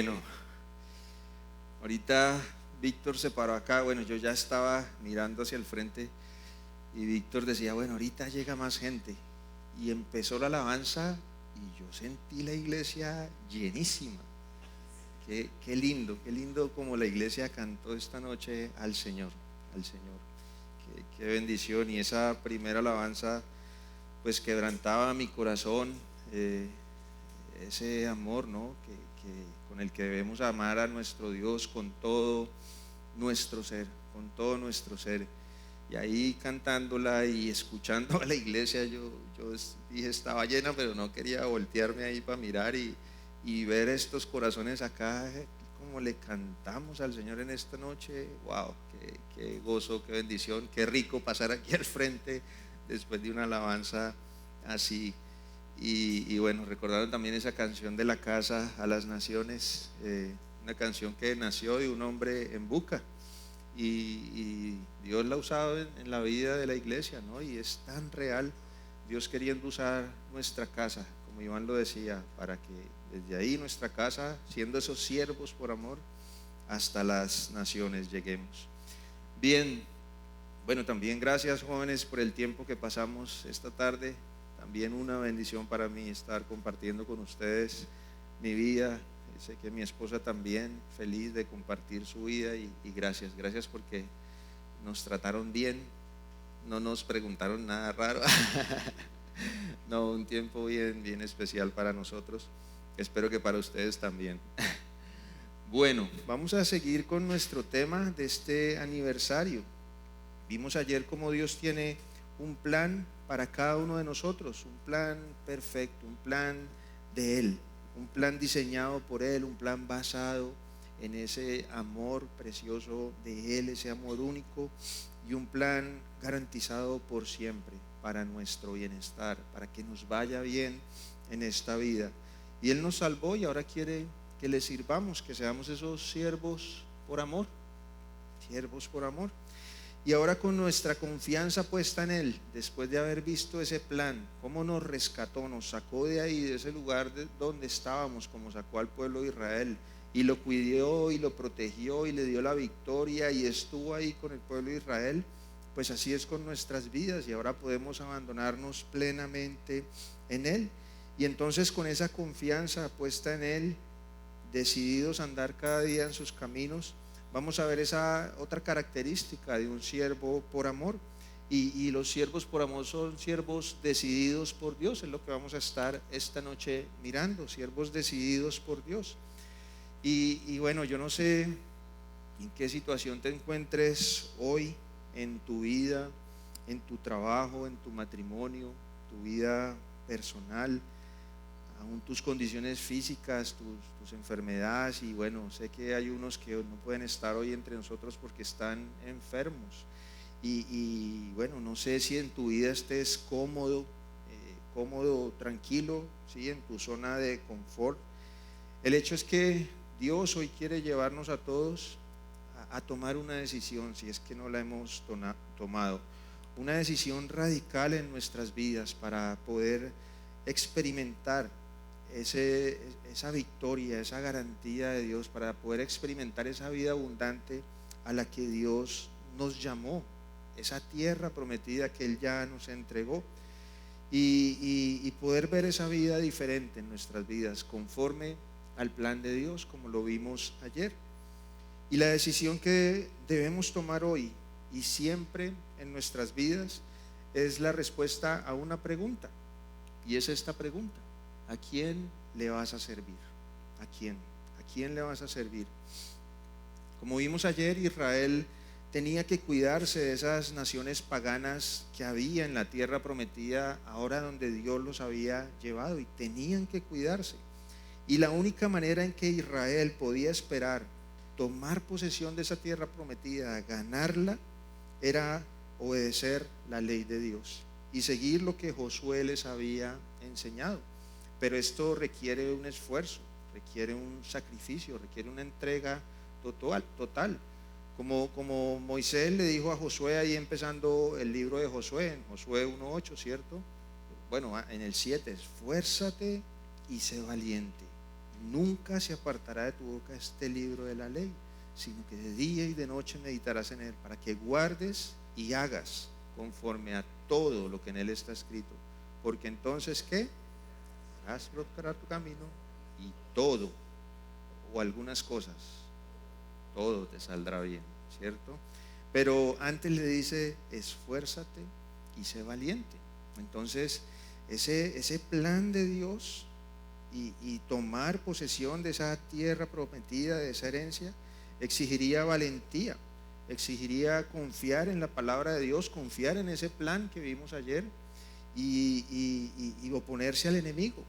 Bueno, ahorita Víctor se paró acá, bueno, yo ya estaba mirando hacia el frente y Víctor decía, bueno, ahorita llega más gente. Y empezó la alabanza y yo sentí la iglesia llenísima. Qué lindo como la iglesia cantó esta noche al Señor, al Señor. Qué bendición. Y esa primera alabanza pues quebrantaba mi corazón, ese amor, ¿no? Con el que debemos amar a nuestro Dios con todo nuestro ser, con todo nuestro ser. Y ahí cantándola y escuchando a la iglesia, yo dije, estaba llena, pero no quería voltearme ahí para mirar y ver estos corazones acá, como le cantamos al Señor en esta noche. Wow, qué gozo, qué bendición, qué rico pasar aquí al frente después de una alabanza así. Y bueno, recordaron también esa canción de la casa a las naciones, una canción que nació de un hombre en Buca. Y Dios la ha usado en la vida de la iglesia, ¿no? Y es tan real, Dios queriendo usar nuestra casa, como Iván lo decía, para que desde ahí nuestra casa, siendo esos siervos por amor, hasta las naciones lleguemos. Bien, bueno, también gracias jóvenes por el tiempo que pasamos esta tarde. También una bendición para mí estar compartiendo con ustedes mi vida. Sé que mi esposa también feliz de compartir su vida y gracias porque nos trataron bien, no nos preguntaron nada raro. No, un tiempo bien especial para nosotros, espero que para ustedes también. Bueno, vamos a seguir con nuestro tema de este aniversario. Vimos ayer cómo Dios tiene un plan para cada uno de nosotros, un plan perfecto, un plan de Él, un plan diseñado por Él, un plan basado en ese amor precioso de Él, ese amor único, y un plan garantizado por siempre para nuestro bienestar, para que nos vaya bien en esta vida. Y Él nos salvó y ahora quiere que le sirvamos, que seamos esos siervos por amor, siervos por amor. Y ahora con nuestra confianza puesta en Él, después de haber visto ese plan, cómo nos rescató, nos sacó de ahí, de ese lugar donde estábamos, como sacó al pueblo de Israel, y lo cuidó y lo protegió y le dio la victoria y estuvo ahí con el pueblo de Israel, pues así es con nuestras vidas y ahora podemos abandonarnos plenamente en Él. Y entonces con esa confianza puesta en Él, decididos a andar cada día en sus caminos, vamos a ver esa otra característica de un siervo por amor. Y los siervos por amor son siervos decididos por Dios, es lo que vamos a estar esta noche mirando, siervos decididos por Dios. Y bueno, yo no sé en qué situación te encuentres hoy en tu vida, en tu trabajo, en tu matrimonio, tu vida personal, aún tus condiciones físicas, tus enfermedades. Y bueno, sé que hay unos que no pueden estar hoy entre nosotros porque están enfermos y bueno, no sé si en tu vida estés cómodo, tranquilo, ¿sí? En tu zona de confort. El hecho es que Dios hoy quiere llevarnos a todos a tomar una decisión, si es que no la hemos tomado, una decisión radical en nuestras vidas para poder experimentar esa victoria, esa garantía de Dios, para poder experimentar esa vida abundante a la que Dios nos llamó, esa tierra prometida que Él ya nos entregó, y poder ver esa vida diferente en nuestras vidas, conforme al plan de Dios, como lo vimos ayer. Y la decisión que debemos tomar hoy y siempre en nuestras vidas es la respuesta a una pregunta, y es esta pregunta: ¿a quién le vas a servir? ¿A quién? ¿A quién le vas a servir? Como vimos ayer, Israel tenía que cuidarse de esas naciones paganas que había en la tierra prometida, ahora donde Dios los había llevado, y tenían que cuidarse. Y la única manera en que Israel podía esperar tomar posesión de esa tierra prometida, ganarla, era obedecer la ley de Dios y seguir lo que Josué les había enseñado. Pero esto requiere un esfuerzo, requiere un sacrificio, requiere una entrega total. Como Moisés le dijo a Josué, ahí empezando el libro de Josué, en Josué 1:8, ¿cierto? Bueno, en el 7, esfuérzate y sé valiente. nunca se apartará de tu boca este libro de la ley, sino que de día y de noche meditarás en él, para que guardes y hagas conforme a todo lo que en él está escrito, porque entonces ¿qué? Harás prosperar tu camino y todo, o algunas cosas, todo te saldrá bien, ¿cierto? Pero antes le dice, esfuérzate y sé valiente. Entonces, ese plan de Dios y tomar posesión de esa tierra prometida, de esa herencia, exigiría valentía, exigiría confiar en la palabra de Dios, confiar en ese plan que vimos ayer y oponerse al enemigo.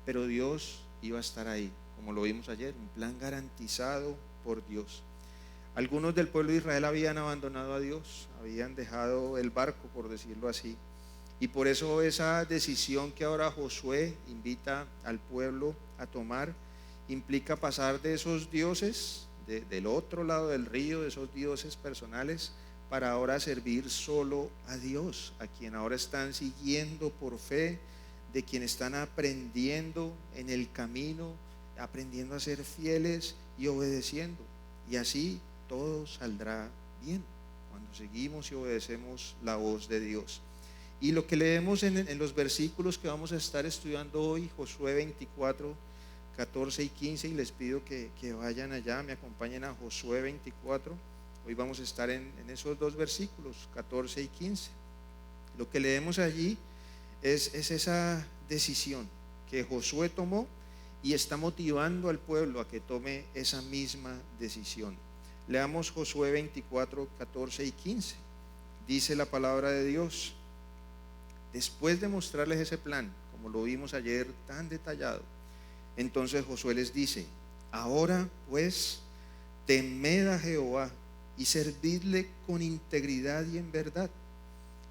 Pero Dios iba a estar ahí, como lo vimos ayer, un plan garantizado por Dios. Algunos del pueblo de Israel habían abandonado a Dios, habían dejado el barco, por decirlo así, y por eso esa decisión que ahora Josué invita al pueblo a tomar implica pasar de esos dioses del otro lado del río, de esos dioses personales, para ahora servir solo a Dios, a quien ahora están siguiendo por fe, de quien están aprendiendo en el camino, aprendiendo a ser fieles y obedeciendo. Y así todo saldrá bien cuando seguimos y obedecemos la voz de Dios. Y lo que leemos en los versículos que vamos a estar estudiando hoy, Josué 24, 14 y 15, y les pido que vayan allá, me acompañen a Josué 24. Hoy vamos a estar en esos dos versículos, 14 y 15. Lo que leemos allí es esa decisión que Josué tomó y está motivando al pueblo a que tome esa misma decisión. Leamos Josué 24, 14 y 15. Dice la palabra de Dios: después de mostrarles ese plan, como lo vimos ayer tan detallado, entonces Josué les dice: ahora pues temed a Jehová y servidle con integridad y en verdad,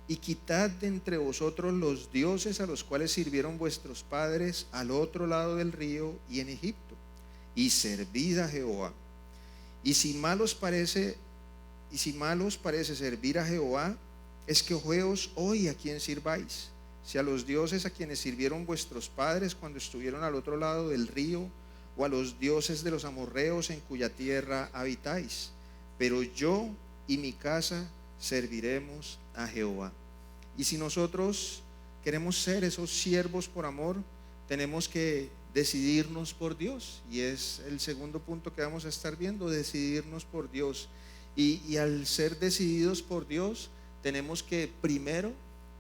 y quitad de entre vosotros los dioses a los cuales sirvieron vuestros padres al otro lado del río y en Egipto, y servid a Jehová. Y si mal os parece servir a Jehová, escogeos hoy a quién sirváis, si a los dioses a quienes sirvieron vuestros padres cuando estuvieron al otro lado del río, o a los dioses de los amorreos en cuya tierra habitáis. Pero yo y mi casa serviremos a Jehová. Y si nosotros queremos ser esos siervos por amor, tenemos que decidirnos por Dios, y es el segundo punto que vamos a estar viendo, decidirnos por Dios. Y al ser decididos por Dios, tenemos que primero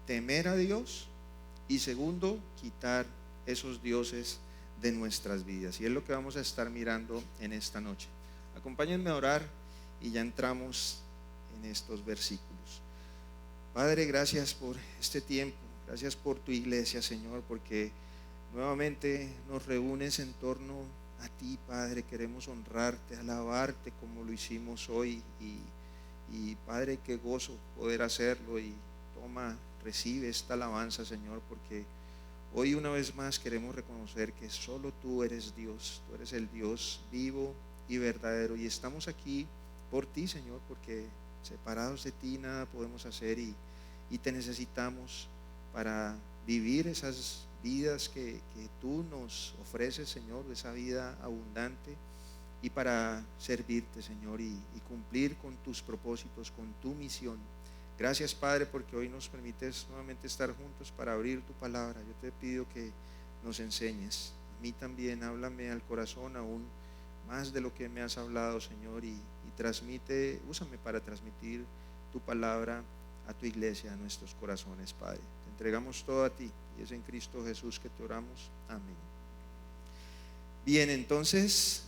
temer a Dios y segundo quitar esos dioses de nuestras vidas, y es lo que vamos a estar mirando en esta noche. Acompáñenme a orar y ya entramos en estos versículos. Padre, gracias por este tiempo, gracias por tu iglesia, Señor, porque nuevamente nos reúnes en torno a ti, Padre. Queremos honrarte, alabarte como lo hicimos hoy, y Padre, qué gozo poder hacerlo. Y toma, recibe esta alabanza, Señor, porque hoy una vez más queremos reconocer que solo tú eres Dios, tú eres el Dios vivo y verdadero, y estamos aquí por ti, Señor, porque separados de ti nada podemos hacer, y te necesitamos para vivir esas vidas que tú nos ofreces, Señor, esa vida abundante, y para servirte, Señor, y cumplir con tus propósitos, con tu misión. Gracias, Padre, porque hoy nos permites nuevamente estar juntos para abrir tu palabra. Yo te pido que nos enseñes, a mí también, háblame al corazón aún más de lo que me has hablado, Señor, y úsame para transmitir tu palabra a tu iglesia, a nuestros corazones, Padre. Te entregamos todo a ti, y es en Cristo Jesús que te oramos. Amén. Bien, entonces,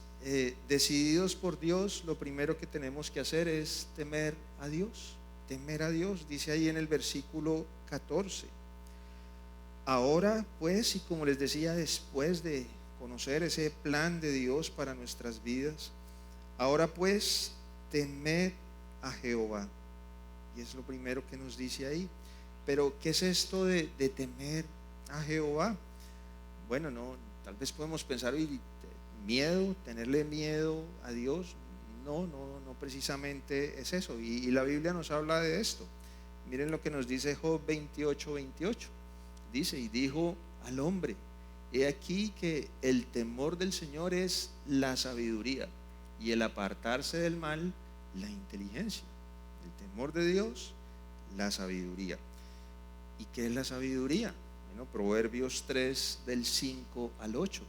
decididos por Dios, lo primero que tenemos que hacer es temer a Dios. Temer a Dios, dice ahí en el versículo 14. Ahora pues, y como les decía, después de conocer ese plan de Dios para nuestras vidas, ahora pues temed a Jehová. Y es lo primero que nos dice ahí. Pero ¿qué es esto de temer a Jehová? Bueno, no, tal vez podemos pensar, miedo, tenerle miedo a Dios. No precisamente es eso, y la Biblia nos habla de esto. Miren lo que nos dice Job 28, 28. Dice: y dijo al hombre: He aquí que el temor del Señor es la sabiduría y el apartarse del mal, la inteligencia. El temor de Dios, la sabiduría. ¿Y qué es la sabiduría? Bueno, Proverbios 3 del 5 al 8.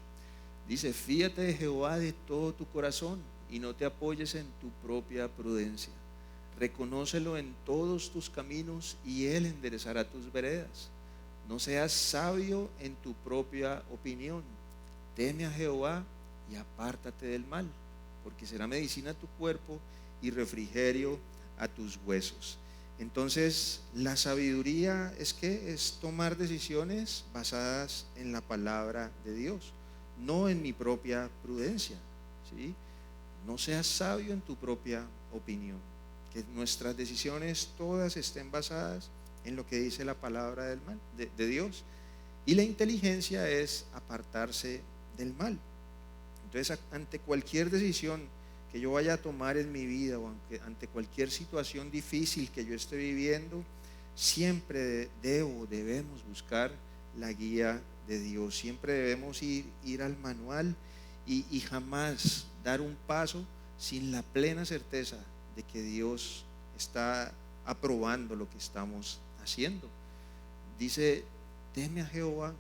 Dice: fíate de Jehová de todo tu corazón y no te apoyes en tu propia prudencia. Reconócelo en todos tus caminos y Él enderezará tus veredas. No seas sabio en tu propia opinión. Teme a Jehová y apártate del mal, porque será medicina a tu cuerpo y refrigerio a tus huesos. Entonces, la sabiduría es tomar decisiones basadas en la palabra de Dios, no en mi propia prudencia, ¿sí? No seas sabio en tu propia opinión. Que nuestras decisiones todas estén basadas en lo que dice la palabra de Dios. Y la inteligencia es apartarse del mal. Entonces, ante cualquier decisión que yo vaya a tomar en mi vida, o ante cualquier situación difícil que yo esté viviendo, siempre debemos buscar la guía de Dios. Siempre debemos ir al manual y jamás dar un paso sin la plena certeza de que Dios está aprobando lo que estamos haciendo. Dice: teme a Jehová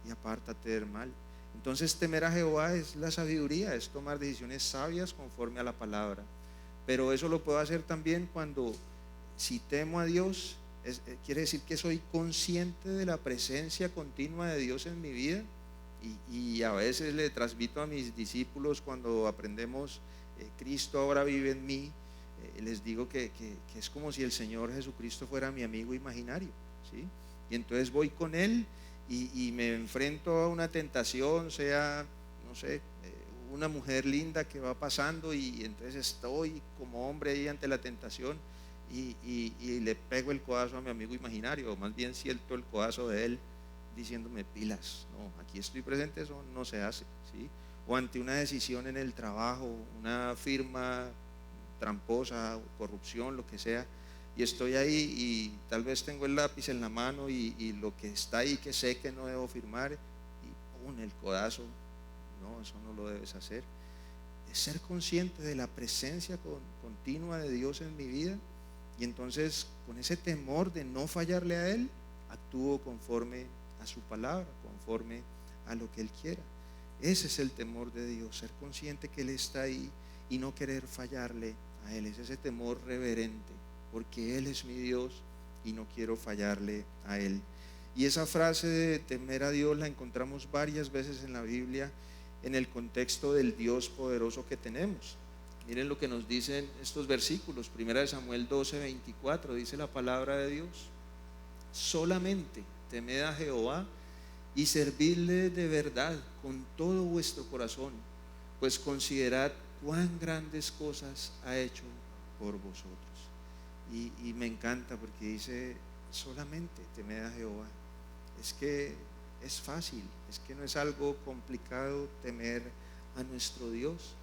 y apártate del mal. Entonces, temer a Jehová es la sabiduría, es tomar decisiones sabias conforme a la palabra. Pero eso lo puedo hacer también cuando, si temo a Dios, quiere decir que soy consciente de la presencia continua de Dios en mi vida. Y a veces le transmito a mis discípulos cuando aprendemos Cristo ahora vive en mí, les digo que es como si el Señor Jesucristo fuera mi amigo imaginario, ¿sí? Y entonces voy con Él y me enfrento a una tentación, sea, no sé, una mujer linda que va pasando, y entonces estoy como hombre ahí ante la tentación y le pego el codazo a mi amigo imaginario, o más bien siento el codazo de él diciéndome: pilas, no, aquí estoy presente, eso no se hace, ¿sí? O ante una decisión en el trabajo, una firma tramposa, corrupción, lo que sea, y estoy ahí y tal vez tengo el lápiz en la mano y lo que está ahí que sé que no debo firmar, y pum, el codazo. No, eso no lo debes hacer. Es ser consciente de la presencia continua de Dios en mi vida, y entonces con ese temor de no fallarle a Él, actúo conforme a su palabra, conforme a lo que Él quiera. Ese es el temor de Dios, ser consciente que Él está ahí y no querer fallarle a Él. Es ese temor reverente, porque Él es mi Dios y no quiero fallarle a Él. Y esa frase de temer a Dios la encontramos varias veces en la Biblia en el contexto del Dios poderoso que tenemos. Miren lo que nos dicen estos versículos. 1 Samuel 12:24 dice la palabra de Dios: solamente temed a Jehová y servidle de verdad con todo vuestro corazón, pues considerad cuán grandes cosas ha hecho por vosotros. Y me encanta porque dice: solamente temed a Jehová. Es que es fácil, es que no es algo complicado temer a nuestro Dios.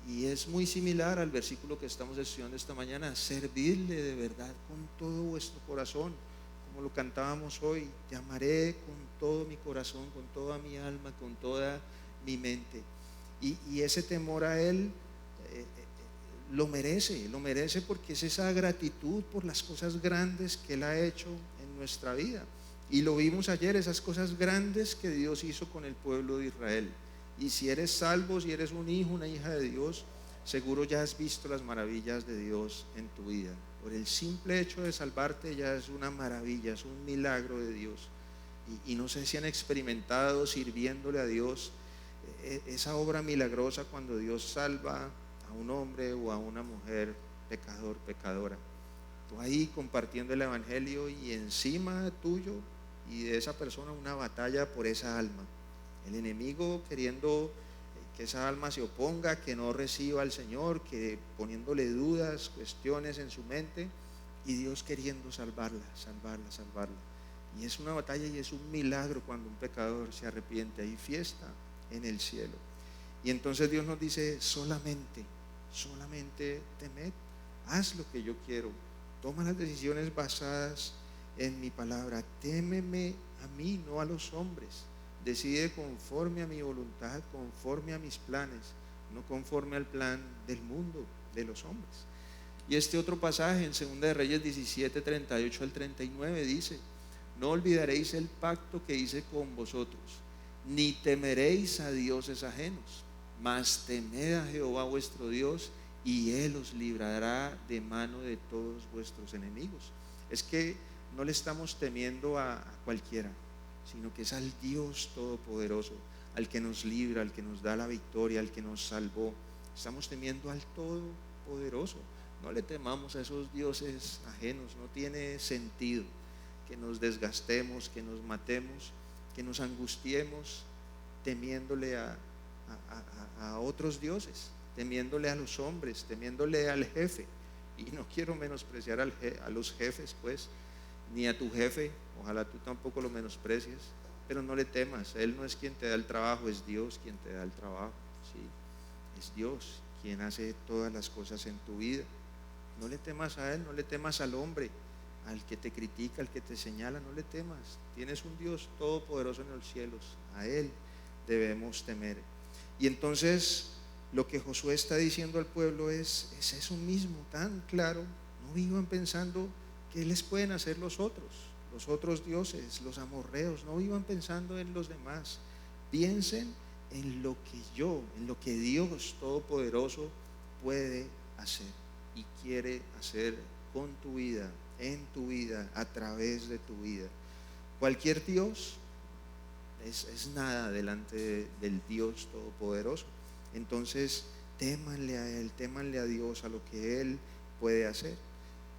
Y es muy similar al versículo que estamos estudiando esta mañana: servirle de verdad con todo vuestro corazón. Como lo cantábamos hoy: te amaré con todo mi corazón, con toda mi alma, con toda mi mente. Y ese temor a Él lo merece porque es esa gratitud por las cosas grandes que Él ha hecho en nuestra vida. Y lo vimos ayer, esas cosas grandes que Dios hizo con el pueblo de Israel. Y si eres salvo, si eres un hijo, una hija de Dios, seguro ya has visto las maravillas de Dios en tu vida. Por el simple hecho de salvarte ya es una maravilla, es un milagro de Dios. Y no sé si han experimentado sirviéndole a Dios esa obra milagrosa cuando Dios salva a un hombre o a una mujer pecador, pecadora. Tú ahí compartiendo el evangelio y encima tuyo y de esa persona una batalla por esa alma. El enemigo queriendo que esa alma se oponga, que no reciba al Señor, que poniéndole dudas, cuestiones en su mente, y Dios queriendo salvarla. Y es una batalla y es un milagro cuando un pecador se arrepiente. Hay fiesta en el cielo. Y entonces Dios nos dice: solamente temed, haz lo que yo quiero, toma las decisiones basadas en mi palabra, témeme a mí, no a los hombres. decide conforme a mi voluntad, conforme a mis planes, no conforme al plan del mundo, de los hombres. Y este otro pasaje en 2 de Reyes 17, 38 al 39 dice: no olvidaréis el pacto que hice con vosotros, ni temeréis a dioses ajenos, mas temed a Jehová vuestro Dios, y Él os librará de mano de todos vuestros enemigos. Es que no le estamos temiendo a cualquiera, sino que es al Dios Todopoderoso, al que nos libra, al que nos da la victoria, al que nos salvó. Estamos temiendo al Todopoderoso. No le temamos a esos dioses ajenos, no tiene sentido que nos desgastemos, que nos matemos, que nos angustiemos temiéndole a otros dioses, temiéndole a los hombres, temiéndole al jefe. Y no quiero menospreciar a los jefes, pues, ni a tu jefe, ojalá tú tampoco lo menosprecies, pero no le temas. Él no es quien te da el trabajo, es Dios quien te da el trabajo, ¿sí? Es Dios quien hace todas las cosas en tu vida. No le temas a Él, no le temas al hombre, al que te critica, al que te señala, no le temas. Tienes un Dios todopoderoso en los cielos, a Él debemos temer. Y entonces lo que Josué está diciendo al pueblo es eso mismo, tan claro. No vivan pensando ¿qué les pueden hacer los otros dioses, los amorreos? No vivan pensando en los demás. Piensen en lo que Dios Todopoderoso puede hacer y quiere hacer con tu vida, en tu vida, a través de tu vida. Cualquier Dios es nada delante del Dios Todopoderoso. Entonces, témanle a Él, témanle a Dios, a lo que Él puede hacer.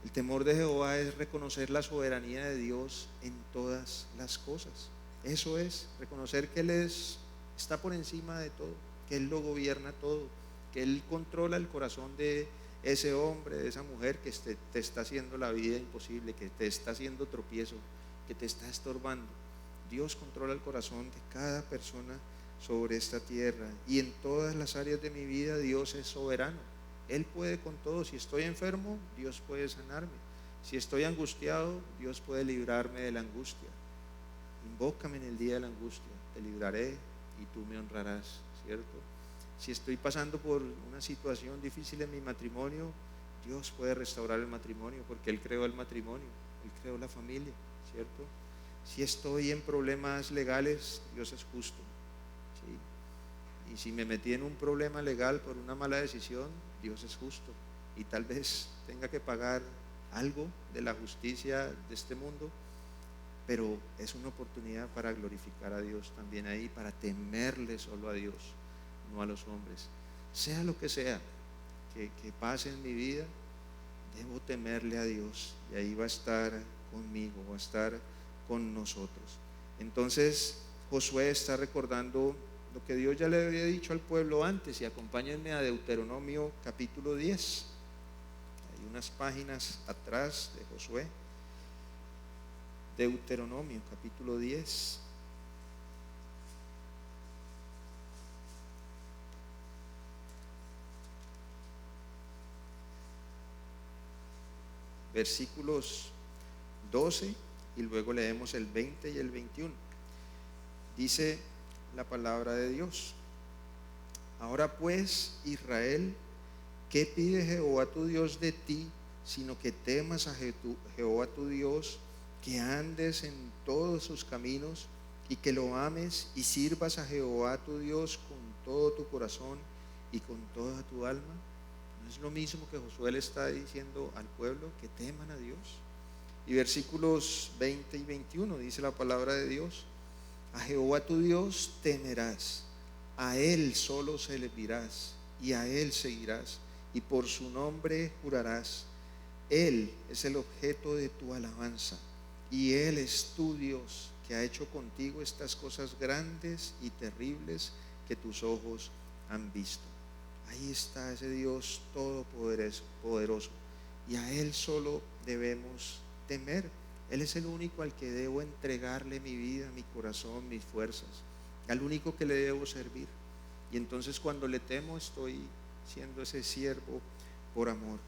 El temor de Jehová es reconocer la soberanía de Dios en todas las cosas. Eso es, reconocer que Él está por encima de todo, que Él lo gobierna todo, que Él controla el corazón de ese hombre, de esa mujer que te está haciendo la vida imposible, que te está haciendo tropiezo, que te está estorbando. Dios controla el corazón de cada persona sobre esta tierra, y en todas las áreas de mi vida Dios es soberano. Él puede con todo. Si estoy enfermo, Dios puede sanarme. Si estoy angustiado, Dios puede librarme de la angustia. Invócame en el día de la angustia, te libraré y tú me honrarás, ¿cierto? Si estoy pasando por una situación difícil en mi matrimonio, Dios puede restaurar el matrimonio, porque Él creó el matrimonio, Él creó la familia, ¿cierto? Si estoy en problemas legales, Dios es justo, ¿sí? Y si me metí en un problema legal por una mala decisión, Dios es justo, y tal vez tenga que pagar algo de la justicia de este mundo, pero es una oportunidad para glorificar a Dios también ahí, para temerle solo a Dios, no a los hombres. Sea lo que sea que pase en mi vida, debo temerle a Dios, y ahí va a estar conmigo, va a estar con nosotros. Entonces Josué está recordando lo que Dios ya le había dicho al pueblo antes, y acompáñenme a Deuteronomio capítulo 10. Hay unas páginas atrás de Josué. Deuteronomio capítulo 10. Versículos 12 y luego leemos el 20 y el 21. Dice la palabra de Dios: ahora pues, Israel, ¿qué pide Jehová tu Dios de ti, sino que temas a Jehová tu Dios, que andes en todos sus caminos, y que lo ames y sirvas a Jehová tu Dios con todo tu corazón y con toda tu alma? ¿No es lo mismo que Josué le está diciendo al pueblo? Que teman a Dios. Y versículos 20 y 21 dice la palabra de Dios: a Jehová tu Dios temerás, a Él solo servirás y a Él seguirás, y por su nombre jurarás. Él es el objeto de tu alabanza, y Él es tu Dios, que ha hecho contigo estas cosas grandes y terribles que tus ojos han visto. Ahí está ese Dios todopoderoso, y a Él solo debemos temer. Él es el único al que debo entregarle mi vida, mi corazón, mis fuerzas, al único que le debo servir. Y entonces cuando le temo, estoy siendo ese siervo por amor.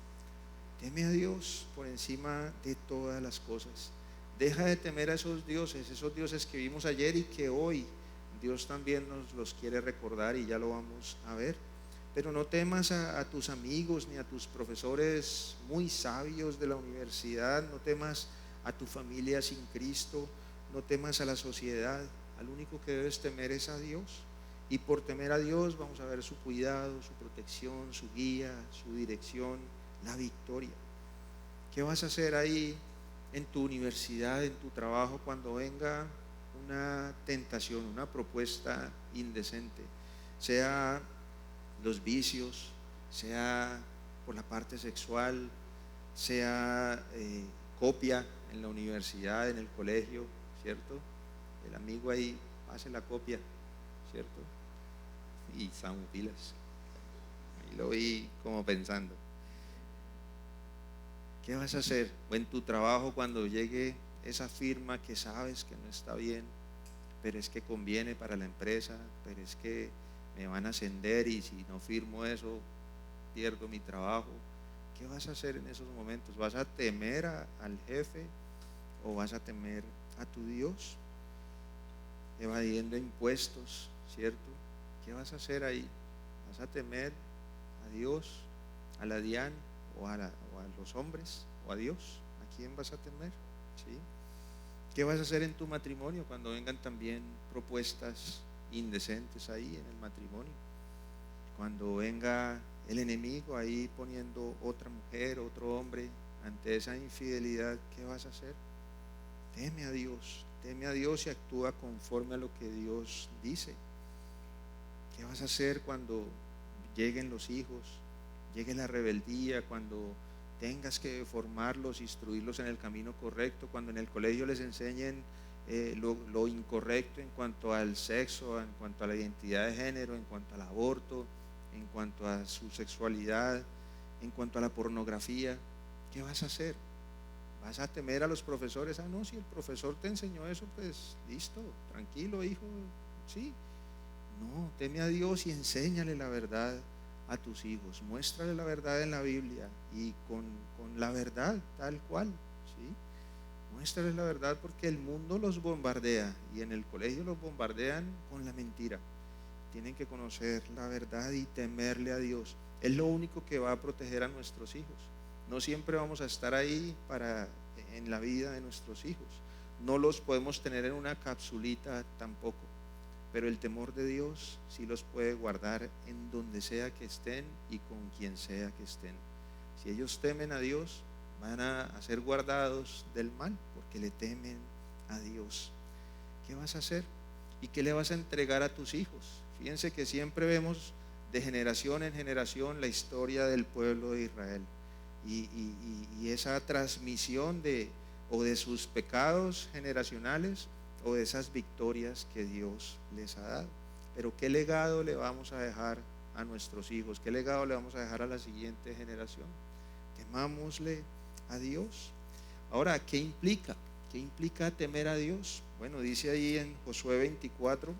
Teme a Dios por encima de todas las cosas. Deja de temer a esos dioses que vimos ayer y que hoy Dios también nos los quiere recordar y ya lo vamos a ver. Pero no temas a tus amigos ni a tus profesores muy sabios de la universidad, no temas a tu familia sin Cristo, no temas a la sociedad. Al único que debes temer es a Dios. Y por temer a Dios vamos a ver su cuidado, su protección, su guía, su dirección, la victoria. ¿Qué vas a hacer ahí en tu universidad, en tu trabajo, cuando venga una tentación, una propuesta indecente? Sea los vicios, sea por la parte sexual, sea copia en la universidad, en el colegio, ¿cierto? El amigo ahí hace la copia, ¿cierto? Y estamos pilas. Ahí lo vi como pensando. ¿Qué vas a hacer? O en tu trabajo, cuando llegue esa firma que sabes que no está bien, pero es que conviene para la empresa, pero es que me van a ascender y si no firmo eso, pierdo mi trabajo. ¿Qué vas a hacer en esos momentos? ¿Vas a temer al jefe o vas a temer a tu Dios? Evadiendo impuestos, ¿cierto? ¿Qué vas a hacer ahí? ¿Vas a temer a Dios, a la DIAN o a los hombres o a Dios? ¿A quién vas a temer? ¿Sí? ¿Qué vas a hacer en tu matrimonio cuando vengan también propuestas indecentes ahí en el matrimonio? Cuando venga el enemigo ahí poniendo otra mujer, otro hombre ante esa infidelidad, ¿qué vas a hacer? Teme a Dios y actúa conforme a lo que Dios dice. ¿Qué vas a hacer cuando lleguen los hijos, llegue la rebeldía, cuando tengas que formarlos, instruirlos en el camino correcto, cuando en el colegio les enseñen lo incorrecto en cuanto al sexo, en cuanto a la identidad de género, en cuanto al aborto, en cuanto a su sexualidad, en cuanto a la pornografía? ¿Qué vas a hacer? ¿Vas a temer a los profesores? Ah, no, si el profesor te enseñó eso, pues listo, tranquilo, hijo, sí. No, teme a Dios y enséñale la verdad a tus hijos. Muéstrale la verdad en la Biblia y con la verdad tal cual, ¿sí? Muéstrales la verdad, porque el mundo los bombardea y en el colegio los bombardean con la mentira. Tienen que conocer la verdad y temerle a Dios. Es lo único que va a proteger a nuestros hijos. No siempre vamos a estar ahí en la vida de nuestros hijos. No los podemos tener en una capsulita tampoco. Pero el temor de Dios sí los puede guardar en donde sea que estén y con quien sea que estén. Si ellos temen a Dios, van a ser guardados del mal, porque le temen a Dios. ¿Qué vas a hacer? ¿Y qué le vas a entregar a tus hijos? Fíjense que siempre vemos de generación en generación la historia del pueblo de Israel y esa transmisión de sus pecados generacionales o de esas victorias que Dios les ha dado. Pero ¿qué legado le vamos a dejar a nuestros hijos? ¿Qué legado le vamos a dejar a la siguiente generación? Temámosle a Dios. Ahora, ¿qué implica? ¿Qué implica temer a Dios? Bueno, dice ahí en Josué 24,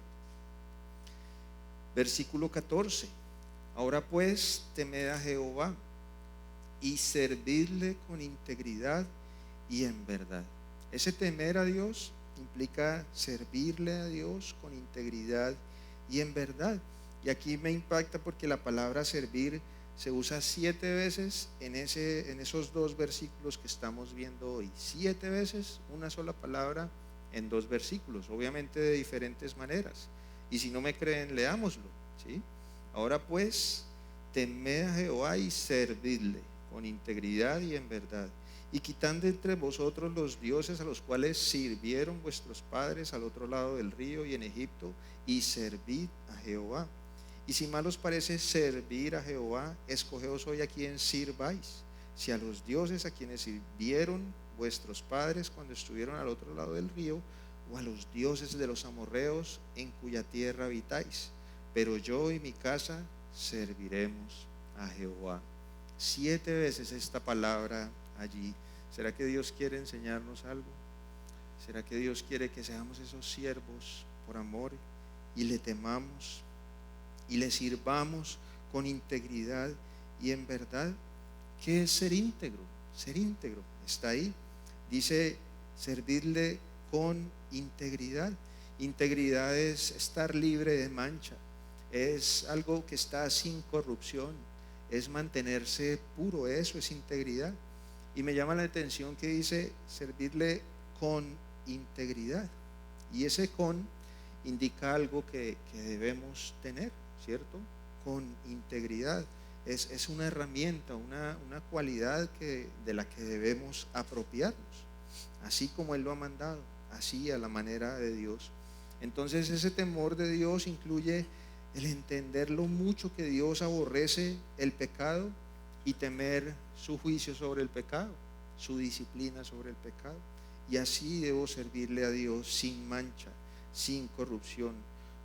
versículo 14: ahora pues, temed a Jehová y servidle con integridad y en verdad. Ese temer a Dios implica servirle a Dios con integridad y en verdad. Y aquí me impacta porque la palabra servir se usa 7 veces en esos 2 versículos que estamos viendo hoy. 7 veces una sola palabra en 2 versículos, obviamente de diferentes maneras. Y si no me creen, leámoslo, ¿sí? Ahora pues, temed a Jehová y servidle con integridad y en verdad, y quitad de entre vosotros los dioses a los cuales sirvieron vuestros padres al otro lado del río y en Egipto, y servid a Jehová. Y si mal os parece servir a Jehová, escogeos hoy a quien sirváis, si a los dioses a quienes sirvieron vuestros padres cuando estuvieron al otro lado del río, o a los dioses de los amorreos en cuya tierra habitáis. Pero yo y mi casa serviremos a Jehová. 7 veces esta palabra allí. ¿Será que Dios quiere enseñarnos algo? ¿Será que Dios quiere que seamos esos siervos por amor y le temamos y le sirvamos con integridad y en verdad? ¿Qué es ser íntegro? Ser íntegro está ahí. Dice servirle con integridad. Integridad es estar libre de mancha, es algo que está sin corrupción, es mantenerse puro, eso es integridad. Y me llama la atención que dice servirle con integridad. Y ese con indica algo que debemos tener, ¿cierto? Con integridad. Es una herramienta, una cualidad de la que debemos apropiarnos, así como Él lo ha mandado, así a la manera de Dios. Entonces ese temor de Dios incluye el entender lo mucho que Dios aborrece el pecado y temer su juicio sobre el pecado, su disciplina sobre el pecado. Y así debo servirle a Dios sin mancha, sin corrupción.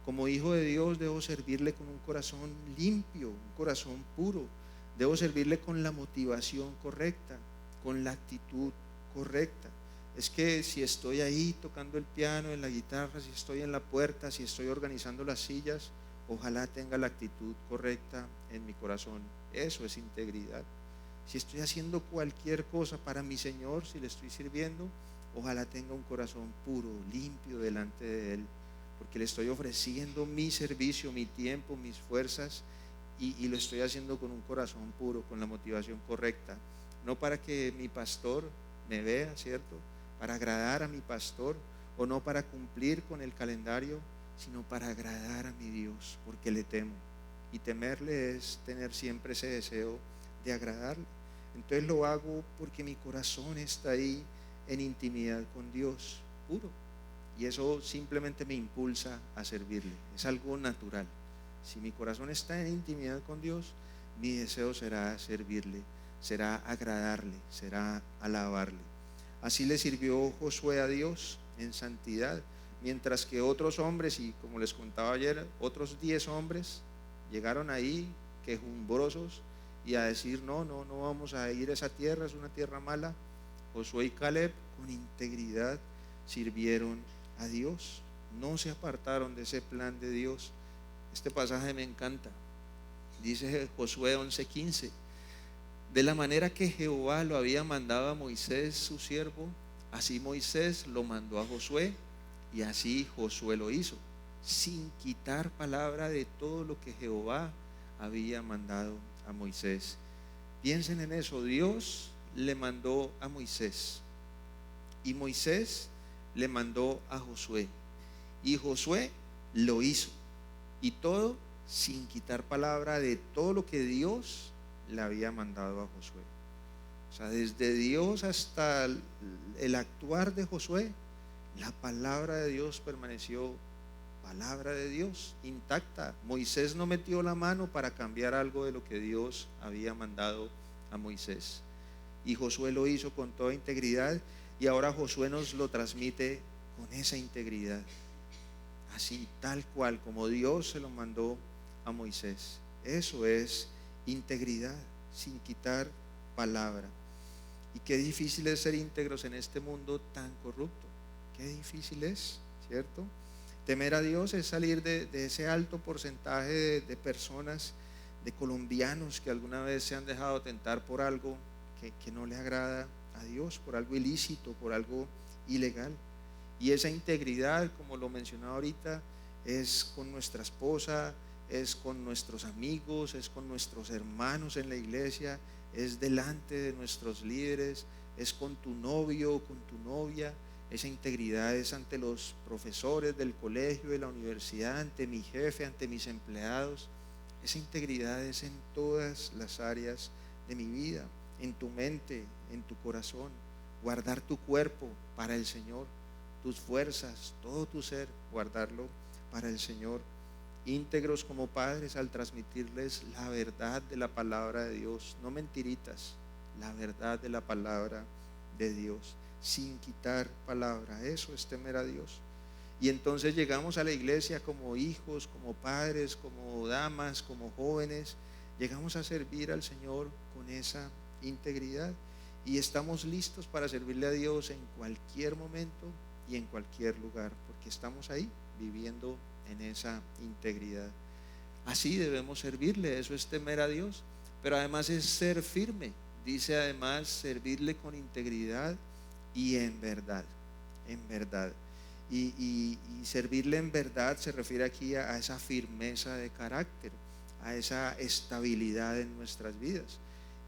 Como hijo de Dios debo servirle con un corazón limpio, un corazón puro. Debo servirle con la motivación correcta, con la actitud correcta. Es que si estoy ahí tocando el piano, en la guitarra, si estoy en la puerta, si estoy organizando las sillas, ojalá tenga la actitud correcta en mi corazón. Eso es integridad. Si estoy haciendo cualquier cosa para mi Señor, si le estoy sirviendo, ojalá tenga un corazón puro, limpio delante de Él, porque le estoy ofreciendo mi servicio, mi tiempo, mis fuerzas, y lo estoy haciendo con un corazón puro, con la motivación correcta, no para que mi pastor me vea, ¿cierto?, para agradar a mi pastor, o no para cumplir con el calendario, sino para agradar a mi Dios, porque le temo, y temerle es tener siempre ese deseo de agradarle. Entonces lo hago porque mi corazón está ahí en intimidad con Dios, puro, y eso simplemente me impulsa a servirle. Es algo natural. Si mi corazón está en intimidad con Dios, mi deseo será servirle, será agradarle, será alabarle. Así le sirvió Josué a Dios en santidad, mientras que otros hombres, y como les contaba ayer, otros 10 hombres llegaron ahí quejumbrosos y a decir no vamos a ir a esa tierra, es una tierra mala. Josué y Caleb con integridad sirvieron a Dios, no se apartaron de ese plan de Dios. Este pasaje me encanta. Dice Josué 11:15: de la manera que Jehová lo había mandado a Moisés su siervo, así Moisés lo mandó a Josué, y así Josué lo hizo, sin quitar palabra de todo lo que Jehová había mandado a Moisés. Piensen en eso. Dios le mandó a Moisés, y Moisés le mandó a Josué, y Josué lo hizo, y todo sin quitar palabra de todo lo que Dios le había mandado a Josué. O sea, desde Dios hasta el actuar de Josué, la palabra de Dios permaneció palabra de Dios intacta. Moisés no metió la mano para cambiar algo de lo que Dios había mandado a Moisés, y Josué lo hizo con toda integridad, y ahora Josué nos lo transmite con esa integridad, así tal cual como Dios se lo mandó a Moisés. Eso es integridad, sin quitar palabra. Y qué difícil es ser íntegros en este mundo tan corrupto. Qué difícil es, ¿cierto? Temer a Dios es salir de ese alto porcentaje de personas, de colombianos que alguna vez se han dejado tentar por algo que no le agrada a Dios, por algo ilícito, por algo ilegal. Y esa integridad, como lo mencionaba ahorita, es con nuestra esposa, es con nuestros amigos, es con nuestros hermanos en la iglesia, es delante de nuestros líderes, es con tu novio, con tu novia. Esa integridad es ante los profesores del colegio, de la universidad, ante mi jefe, ante mis empleados. Esa integridad es en todas las áreas de mi vida, en tu mente, en tu corazón. Guardar tu cuerpo para el Señor, tus fuerzas, todo tu ser, guardarlo para el Señor. Íntegros como padres al transmitirles la verdad de la palabra de Dios, no mentiritas, la verdad de la palabra de Dios, sin quitar palabra. Eso es temer a Dios. Y entonces llegamos a la iglesia como hijos, como padres, como damas, como jóvenes, llegamos a servir al Señor con esa integridad, y estamos listos para servirle a Dios en cualquier momento y en cualquier lugar, porque estamos ahí viviendo en esa integridad. Así debemos servirle. Eso es temer a Dios, pero además es ser firme. Dice además servirle con integridad y en verdad, en verdad. Y servirle en verdad se refiere aquí a esa firmeza de carácter, a esa estabilidad en nuestras vidas.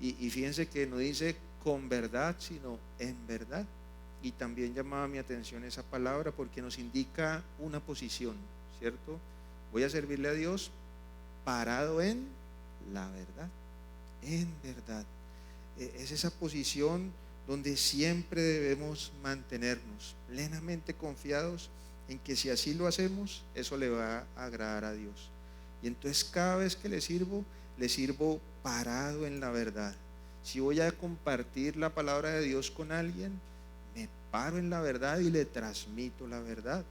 Y fíjense que no dice con verdad, sino en verdad. Y también llamaba mi atención esa palabra porque nos indica una posición, ¿cierto? Voy a servirle a Dios parado en la verdad, en verdad. Es esa posición donde siempre debemos mantenernos plenamente confiados en que si así lo hacemos, eso le va a agradar a Dios. Y entonces cada vez que le sirvo parado en la verdad. Si voy a compartir la palabra de Dios con alguien, me paro en la verdad y le transmito la verdad.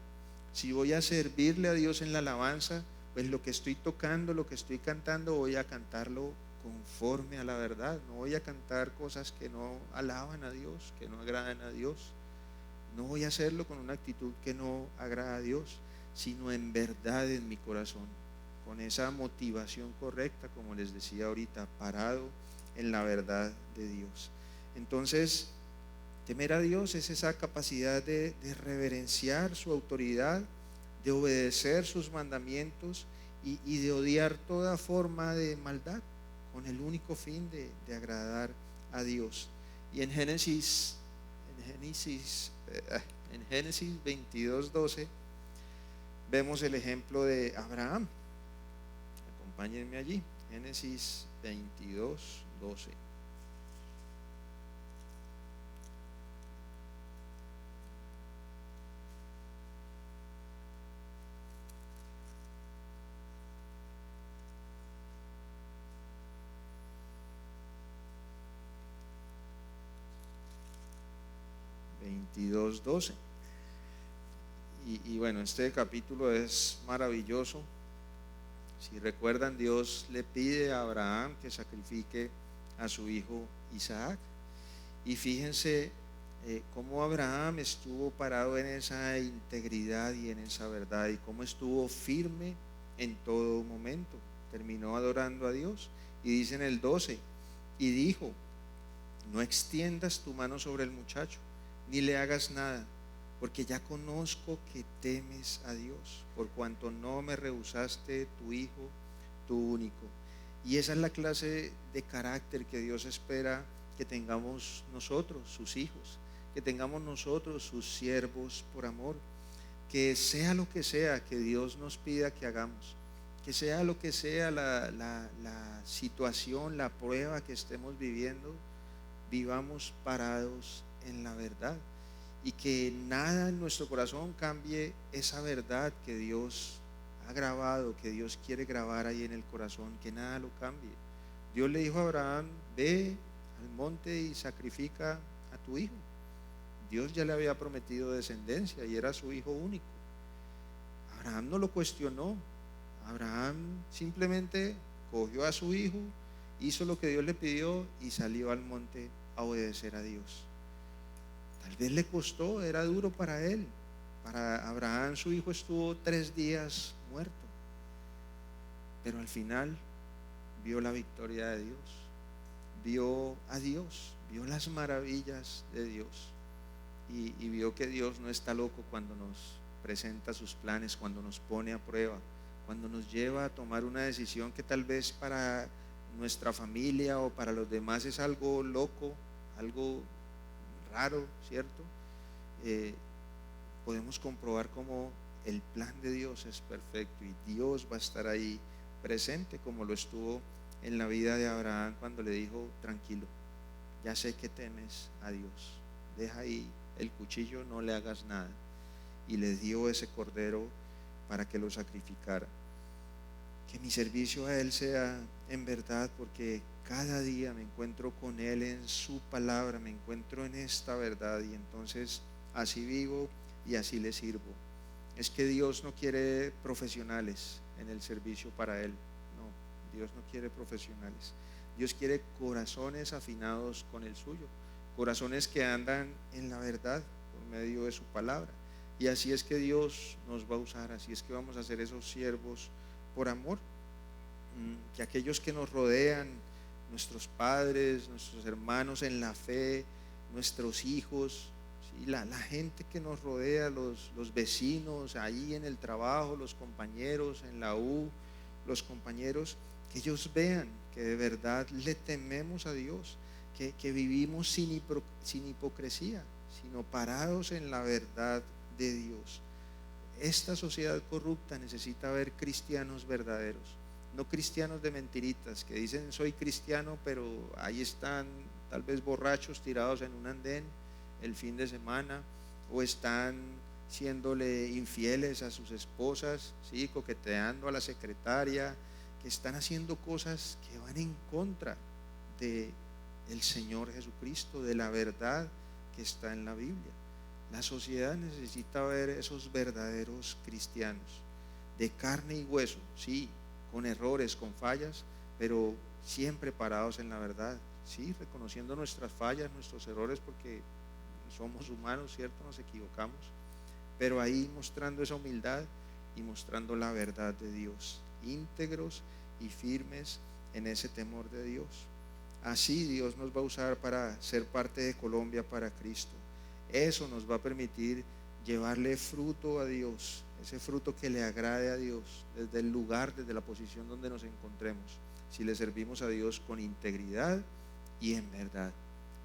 Si voy a servirle a Dios en la alabanza, pues lo que estoy tocando, lo que estoy cantando, voy a cantarlo conforme a la verdad. No voy a cantar cosas que no alaban a Dios, que no agradan a Dios. No voy a hacerlo con una actitud que no agrada a Dios, sino en verdad en mi corazón, con esa motivación correcta, como les decía ahorita, parado en la verdad de Dios. Entonces, temer a Dios es esa capacidad de reverenciar su autoridad, de obedecer sus mandamientos y de odiar toda forma de maldad, con el único fin de agradar a Dios. Y en Génesis 22:12 vemos el ejemplo de Abraham. Acompáñenme allí, Génesis 22:12. Y bueno, este capítulo es maravilloso. Si recuerdan, Dios le pide a Abraham que sacrifique a su hijo Isaac. Y fíjense cómo Abraham estuvo parado en esa integridad y en esa verdad, y cómo estuvo firme en todo momento. Terminó adorando a Dios. Y dice en el 12, y dijo: no extiendas tu mano sobre el muchacho, ni le hagas nada, porque ya conozco que temes a Dios, por cuanto no me rehusaste tu hijo, tu único. Y esa es la clase de carácter que Dios espera que tengamos nosotros, sus hijos, que tengamos nosotros, sus siervos por amor. Que sea lo que sea que Dios nos pida que hagamos, que sea lo que sea la situación, la prueba que estemos viviendo, vivamos parados en la verdad, y que nada en nuestro corazón cambie esa verdad que Dios ha grabado, que Dios quiere grabar ahí en el corazón, que nada lo cambie. Dios le dijo a Abraham: ve al monte y sacrifica a tu hijo. Dios ya le había prometido descendencia y era su hijo único. Abraham no lo cuestionó. Abraham simplemente cogió a su hijo, hizo lo que Dios le pidió y salió al monte a obedecer a Dios. Tal vez le costó, era duro para él. Para Abraham, su hijo estuvo 3 días muerto, pero al final vio la victoria de Dios, vio a Dios, vio las maravillas de Dios, y vio que Dios no está loco cuando nos presenta sus planes, cuando nos pone a prueba, cuando nos lleva a tomar una decisión que tal vez para nuestra familia o para los demás es algo loco, algo raro, ¿cierto? Podemos comprobar cómo el plan de Dios es perfecto y Dios va a estar ahí presente, como lo estuvo en la vida de Abraham cuando le dijo: tranquilo, ya sé que temes a Dios, deja ahí el cuchillo, no le hagas nada, y le dio ese cordero para que lo sacrificara. Que mi servicio a Él sea en verdad, porque cada día me encuentro con Él en su palabra, me encuentro en esta verdad, y entonces así vivo y así le sirvo. Es que Dios no quiere profesionales en el servicio para Él. No, Dios no quiere profesionales. Dios quiere corazones afinados con el suyo, corazones que andan en la verdad por medio de su palabra. Y así es que Dios nos va a usar, así es que vamos a ser esos siervos por amor. Que aquellos que nos rodean, nuestros padres, nuestros hermanos en la fe, nuestros hijos, ¿sí? La gente que nos rodea, los vecinos, ahí en el trabajo, los compañeros en la U, los compañeros, que ellos vean que de verdad le tememos a Dios, que vivimos sin hipocresía, sino parados en la verdad de Dios. Esta sociedad corrupta necesita ver cristianos verdaderos, no cristianos de mentiritas que dicen soy cristiano, pero ahí están tal vez borrachos tirados en un andén el fin de semana, o están siéndole infieles a sus esposas, ¿sí? Coqueteando a la secretaria, que están haciendo cosas que van en contra de el Señor Jesucristo, de la verdad que está en la Biblia. La sociedad necesita ver esos verdaderos cristianos, de carne y hueso, sí, con errores, con fallas, pero siempre parados en la verdad, sí, reconociendo nuestras fallas, nuestros errores, porque somos humanos, ¿cierto? Nos equivocamos, pero ahí mostrando esa humildad y mostrando la verdad de Dios, íntegros y firmes en ese temor de Dios. Así Dios nos va a usar para ser parte de Colombia para Cristo. Eso nos va a permitir llevarle fruto a Dios, ese fruto que le agrade a Dios, desde el lugar, desde la posición donde nos encontremos, si le servimos a Dios con integridad y en verdad.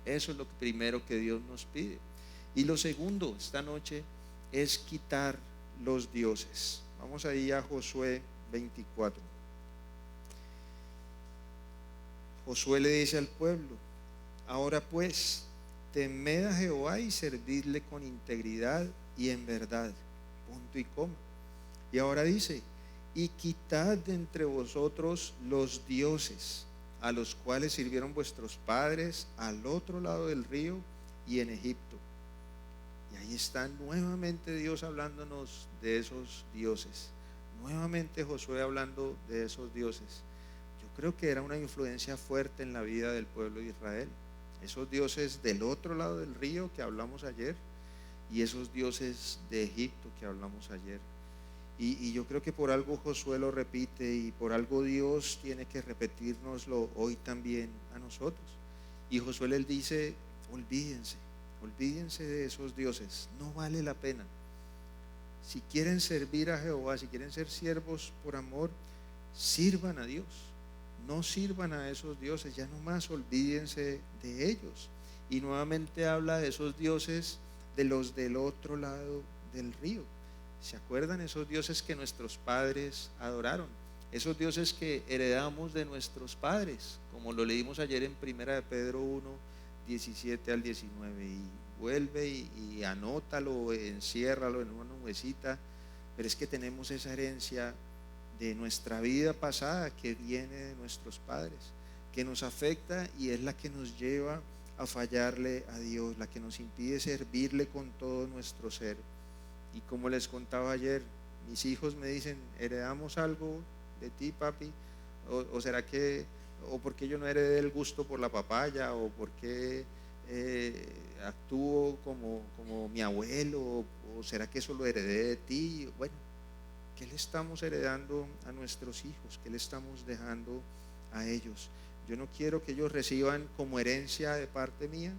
Eso es lo primero que Dios nos pide. Y lo segundo esta noche es quitar los dioses. Vamos ahí a Josué 24. Josué le dice al pueblo: ahora pues, temed a Jehová y servidle con integridad y en verdad. Punto y coma. Y ahora dice: y quitad de entre vosotros los dioses a los cuales sirvieron vuestros padres al otro lado del río y en Egipto. Y ahí está nuevamente Dios hablándonos de esos dioses. Nuevamente Josué hablando de esos dioses. Yo creo que era una influencia fuerte en la vida del pueblo de Israel. Esos dioses del otro lado del río que hablamos ayer, y esos dioses de Egipto que hablamos ayer. Y yo creo que por algo Josué lo repite, y por algo Dios tiene que repetírnoslo hoy también a nosotros. Y Josué les dice: olvídense de esos dioses, no vale la pena. Si quieren servir a Jehová, si quieren ser siervos por amor, sirvan a Dios, no sirvan a esos dioses, ya no más, olvídense de ellos. Y nuevamente habla de esos dioses, de los del otro lado del río. ¿Se acuerdan? Esos dioses que nuestros padres adoraron, esos dioses que heredamos de nuestros padres, como lo leímos ayer en 1 de Pedro 1, 17 al 19, y vuelve y anótalo, enciérralo en una nubecita. Pero es que tenemos esa herencia de nuestra vida pasada que viene de nuestros padres, que nos afecta y es la que nos lleva a fallarle a Dios, la que nos impide servirle con todo nuestro ser. Y como les contaba ayer, mis hijos me dicen: ¿heredamos algo de ti, papi? ¿O será que, o por qué yo no heredé el gusto por la papaya? ¿O por qué actúo como mi abuelo? ¿O será que eso lo heredé de ti? Bueno, ¿qué le estamos heredando a nuestros hijos? ¿Qué le estamos dejando a ellos? Yo no quiero que ellos reciban como herencia de parte mía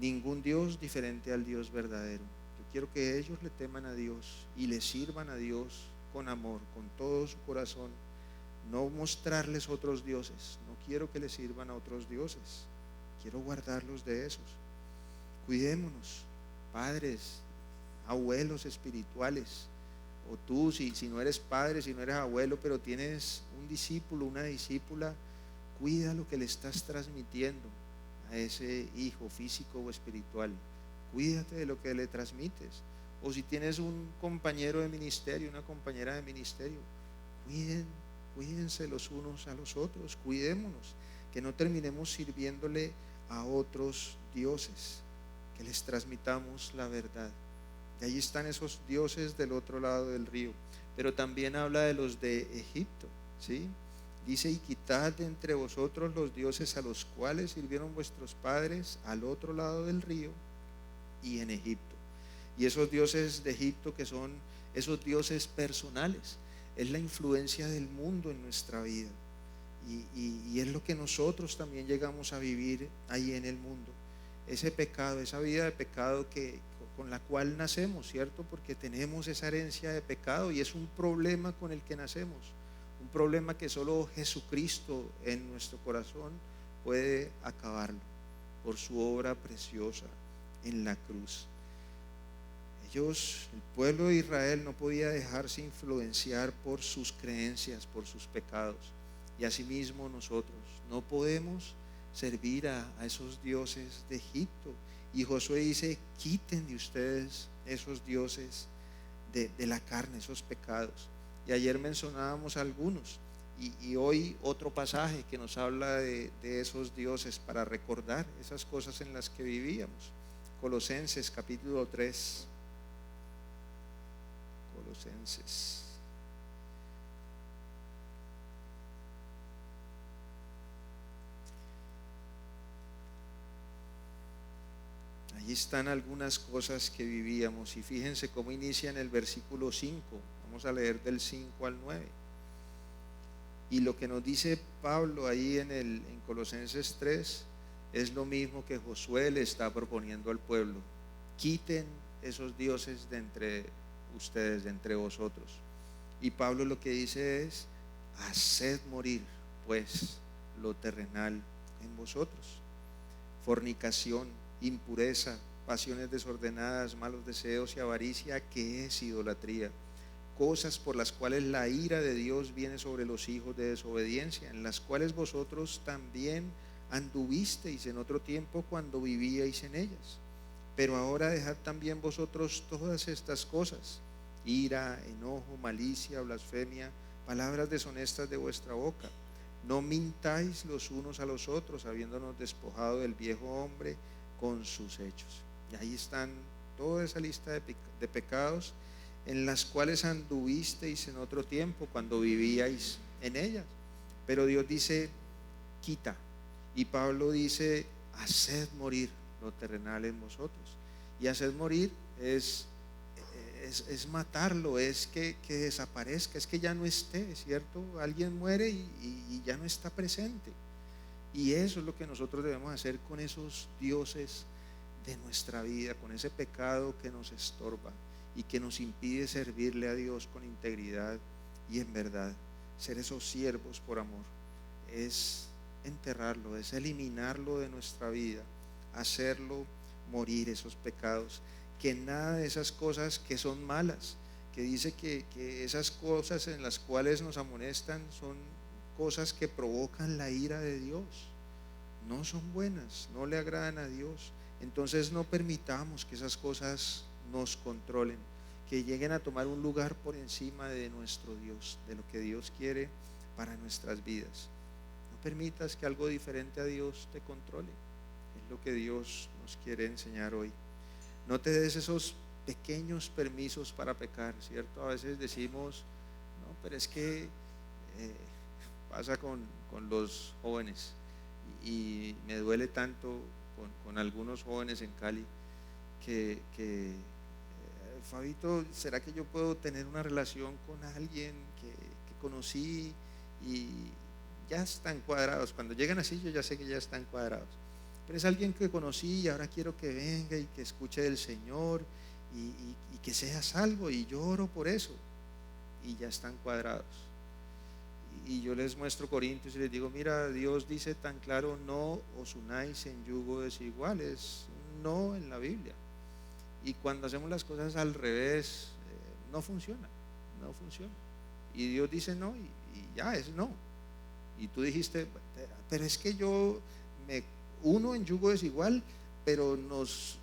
ningún Dios diferente al Dios verdadero. Yo quiero que ellos le teman a Dios y le sirvan a Dios con amor, con todo su corazón. No mostrarles otros dioses. No quiero que les sirvan a otros dioses. Quiero guardarlos de esos. Cuidémonos, padres, abuelos espirituales. O tú, si no eres padre, si no eres abuelo, pero tienes un discípulo, una discípula, cuida lo que le estás transmitiendo a ese hijo físico o espiritual. Cuídate de lo que le transmites. O si tienes un compañero de ministerio, una compañera de ministerio, cuídense los unos a los otros, cuidémonos, que no terminemos sirviéndole a otros dioses, que les transmitamos la verdad. Y ahí están esos dioses del otro lado del río. Pero también habla de los de Egipto, ¿sí? Dice: y quitad de entre vosotros los dioses a los cuales sirvieron vuestros padres al otro lado del río y en Egipto. Y esos dioses de Egipto, que son esos dioses personales, es la influencia del mundo en nuestra vida. Y es lo que nosotros también llegamos a vivir ahí en el mundo. Ese pecado, esa vida de pecado que con la cual nacemos, ¿cierto? Porque tenemos esa herencia de pecado y es un problema con el que nacemos, un problema que solo Jesucristo en nuestro corazón puede acabarlo por su obra preciosa en la cruz. El pueblo de Israel no podía dejarse influenciar por sus creencias, por sus pecados, y asimismo nosotros no podemos servir a esos dioses de Egipto. Y Josué dice: quiten de ustedes esos dioses de la carne, esos pecados. Y ayer mencionábamos algunos, y hoy otro pasaje que nos habla de esos dioses para recordar esas cosas en las que vivíamos. Colosenses capítulo 3. Colosenses. Allí están algunas cosas que vivíamos, y fíjense cómo inicia en el versículo 5. Vamos a leer del 5 al 9. Y lo que nos dice Pablo ahí en Colosenses 3 es lo mismo que Josué le está proponiendo al pueblo: quiten esos dioses de entre ustedes, de entre vosotros. Y Pablo lo que dice es: haced morir pues lo terrenal en vosotros: fornicación, impureza, pasiones desordenadas, malos deseos y avaricia, que es idolatría, cosas por las cuales la ira de Dios viene sobre los hijos de desobediencia, en las cuales vosotros también anduvisteis en otro tiempo cuando vivíais en ellas. Pero ahora dejad también vosotros todas estas cosas: ira, enojo, malicia, blasfemia, palabras deshonestas de vuestra boca. No mintáis los unos a los otros, habiéndonos despojado del viejo hombre con sus hechos. Y ahí están toda esa lista de pecados en las cuales anduvisteis en otro tiempo cuando vivíais en ellas. Pero Dios dice: quita. Y Pablo dice: haced morir lo terrenal en vosotros. Y hacer morir es matarlo, es que desaparezca, es que ya no esté, ¿cierto? Alguien muere y ya no está presente. Y eso es lo que nosotros debemos hacer con esos dioses de nuestra vida, con ese pecado que nos estorba y que nos impide servirle a Dios con integridad y en verdad. Ser esos siervos por amor es enterrarlo, es eliminarlo de nuestra vida, hacerlo morir, esos pecados. Que nada de esas cosas que son malas, que dice que esas cosas en las cuales nos amonestan son cosas que provocan la ira de Dios, no son buenas, no le agradan a Dios. Entonces no permitamos que esas cosas nos controlen, que lleguen a tomar un lugar por encima de nuestro Dios, de lo que Dios quiere para nuestras vidas. No permitas que algo diferente a Dios te controle. Es lo que Dios nos quiere enseñar hoy. No te des esos pequeños permisos para pecar, ¿cierto? A veces decimos: no, pero es que pasa con los jóvenes, y me duele tanto con algunos jóvenes en Cali que Fabito, ¿será que yo puedo tener una relación con alguien que conocí y ya están cuadrados? Cuando llegan así yo ya sé que ya están cuadrados, pero es alguien que conocí y ahora quiero que venga y que escuche del Señor y que sea salvo, y yo oro por eso, y ya están cuadrados. Y yo les muestro Corintios y les digo: mira, Dios dice tan claro: no os unáis en yugo desigual. Es un no en la Biblia. Y cuando hacemos las cosas al revés, no funciona, no funciona. Y Dios dice no, y ya es no. Y tú dijiste: pero es que yo me uno en yugo desigual, pero nos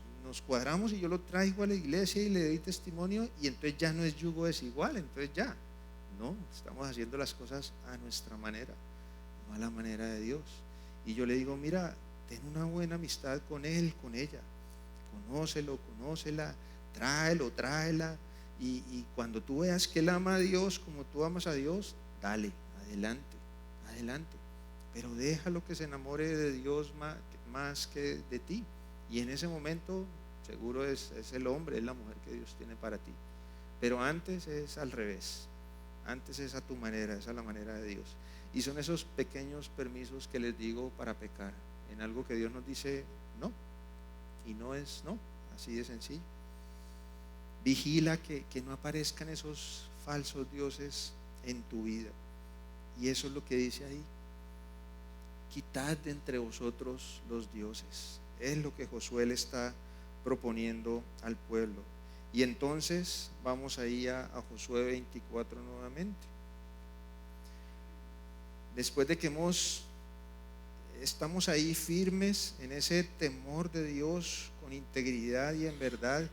cuadramos y yo lo traigo a la iglesia y le doy testimonio, y entonces ya no es yugo desigual, entonces ya. No, estamos haciendo las cosas a nuestra manera, no a la manera de Dios. Y yo le digo: mira, ten una buena amistad con él, con ella, conócelo, conócela, tráela, y cuando tú veas que él ama a Dios como tú amas a Dios, dale, adelante, adelante, pero déjalo que se enamore de Dios más que de ti. Y en ese momento seguro es el hombre, es la mujer que Dios tiene para ti. Pero antes es al revés, antes es a tu manera, es a la manera de Dios. Y son esos pequeños permisos que les digo para pecar en algo que Dios nos dice no, y no es no, así de sencillo. Vigila que no aparezcan esos falsos dioses en tu vida. Y eso es lo que dice ahí: quitad de entre vosotros los dioses. Es lo que Josué le está proponiendo al pueblo. Y entonces vamos ahí a Josué 24 nuevamente. Después de que estamos ahí firmes en ese temor de Dios, con integridad y en verdad,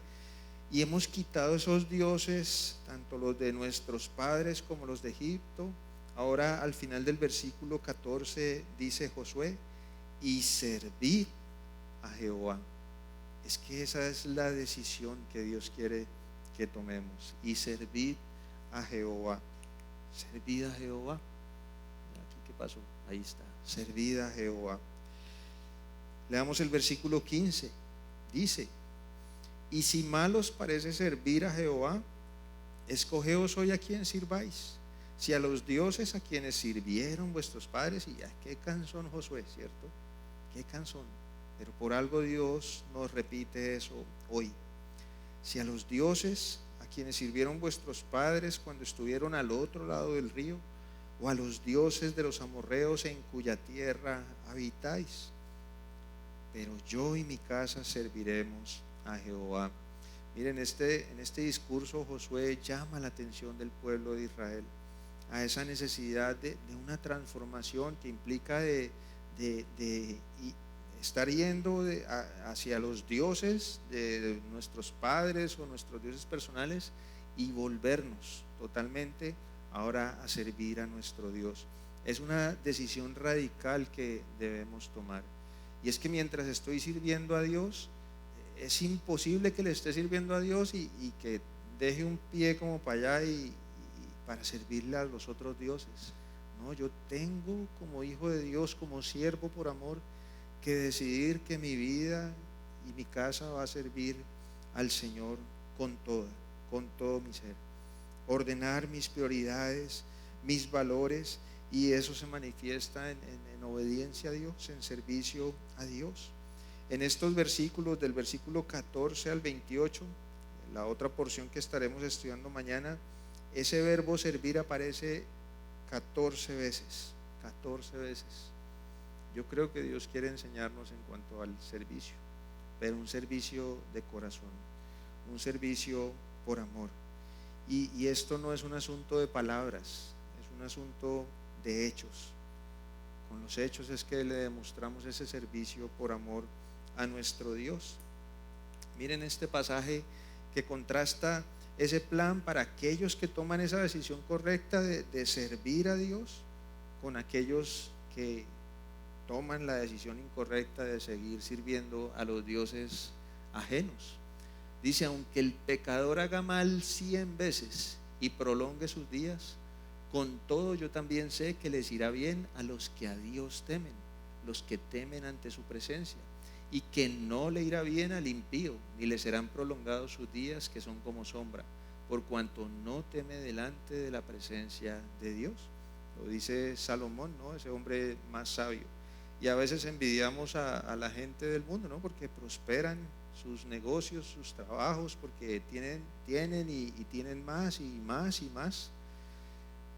y hemos quitado esos dioses, tanto los de nuestros padres como los de Egipto. Ahora al final del versículo 14 dice Josué: y servid a Jehová. Es que esa es la decisión que Dios quiere que tomemos: y servid a Jehová. Servid a Jehová. Aquí, ¿qué pasó? Ahí está: servid a Jehová. Leamos el versículo 15. Dice: y si mal os parece servir a Jehová, escogeos hoy a quien sirváis, si a los dioses a quienes sirvieron vuestros padres. Y ya, qué cansón Josué, ¿cierto? Qué cansón. Pero por algo Dios nos repite eso hoy: si a los dioses a quienes sirvieron vuestros padres cuando estuvieron al otro lado del río, o a los dioses de los amorreos en cuya tierra habitáis, pero yo y mi casa serviremos a Jehová. Miren, en este discurso Josué llama la atención del pueblo de Israel a esa necesidad de una transformación que implica de estar yendo hacia los dioses de nuestros padres o nuestros dioses personales, y volvernos totalmente ahora a servir a nuestro Dios. Es una decisión radical que debemos tomar. Y es que mientras estoy sirviendo a Dios, es imposible que le esté sirviendo a Dios y que deje un pie como para allá y para servirle a los otros dioses. No, yo tengo, como hijo de Dios, como siervo por amor, que decidir que mi vida y mi casa va a servir al Señor con todo mi ser. Ordenar mis prioridades, mis valores, y eso se manifiesta en obediencia a Dios, en servicio a Dios. En estos versículos, del versículo 14 al 28, la otra porción que estaremos estudiando mañana, ese verbo servir aparece 14 veces. 14 veces. Yo creo que Dios quiere enseñarnos en cuanto al servicio, pero un servicio de corazón, un servicio por amor. Y esto no es un asunto de palabras, es un asunto de hechos. Con los hechos es que le demostramos ese servicio por amor a nuestro Dios. Miren este pasaje que contrasta ese plan para aquellos que toman esa decisión correcta de servir a Dios, con aquellos que toman la decisión incorrecta de seguir sirviendo a los dioses ajenos. Dice: aunque el pecador haga mal 100 veces y prolongue sus días, con todo yo también sé que les irá bien a los que a Dios temen, los que temen ante su presencia, y que no le irá bien al impío, ni le serán prolongados sus días, que son como sombra, por cuanto no teme delante de la presencia de Dios. Lo dice Salomón, ¿no? Ese hombre más sabio. Y a veces envidiamos a la gente del mundo, ¿no? Porque prosperan sus negocios, sus trabajos, porque tienen y tienen más y más y más.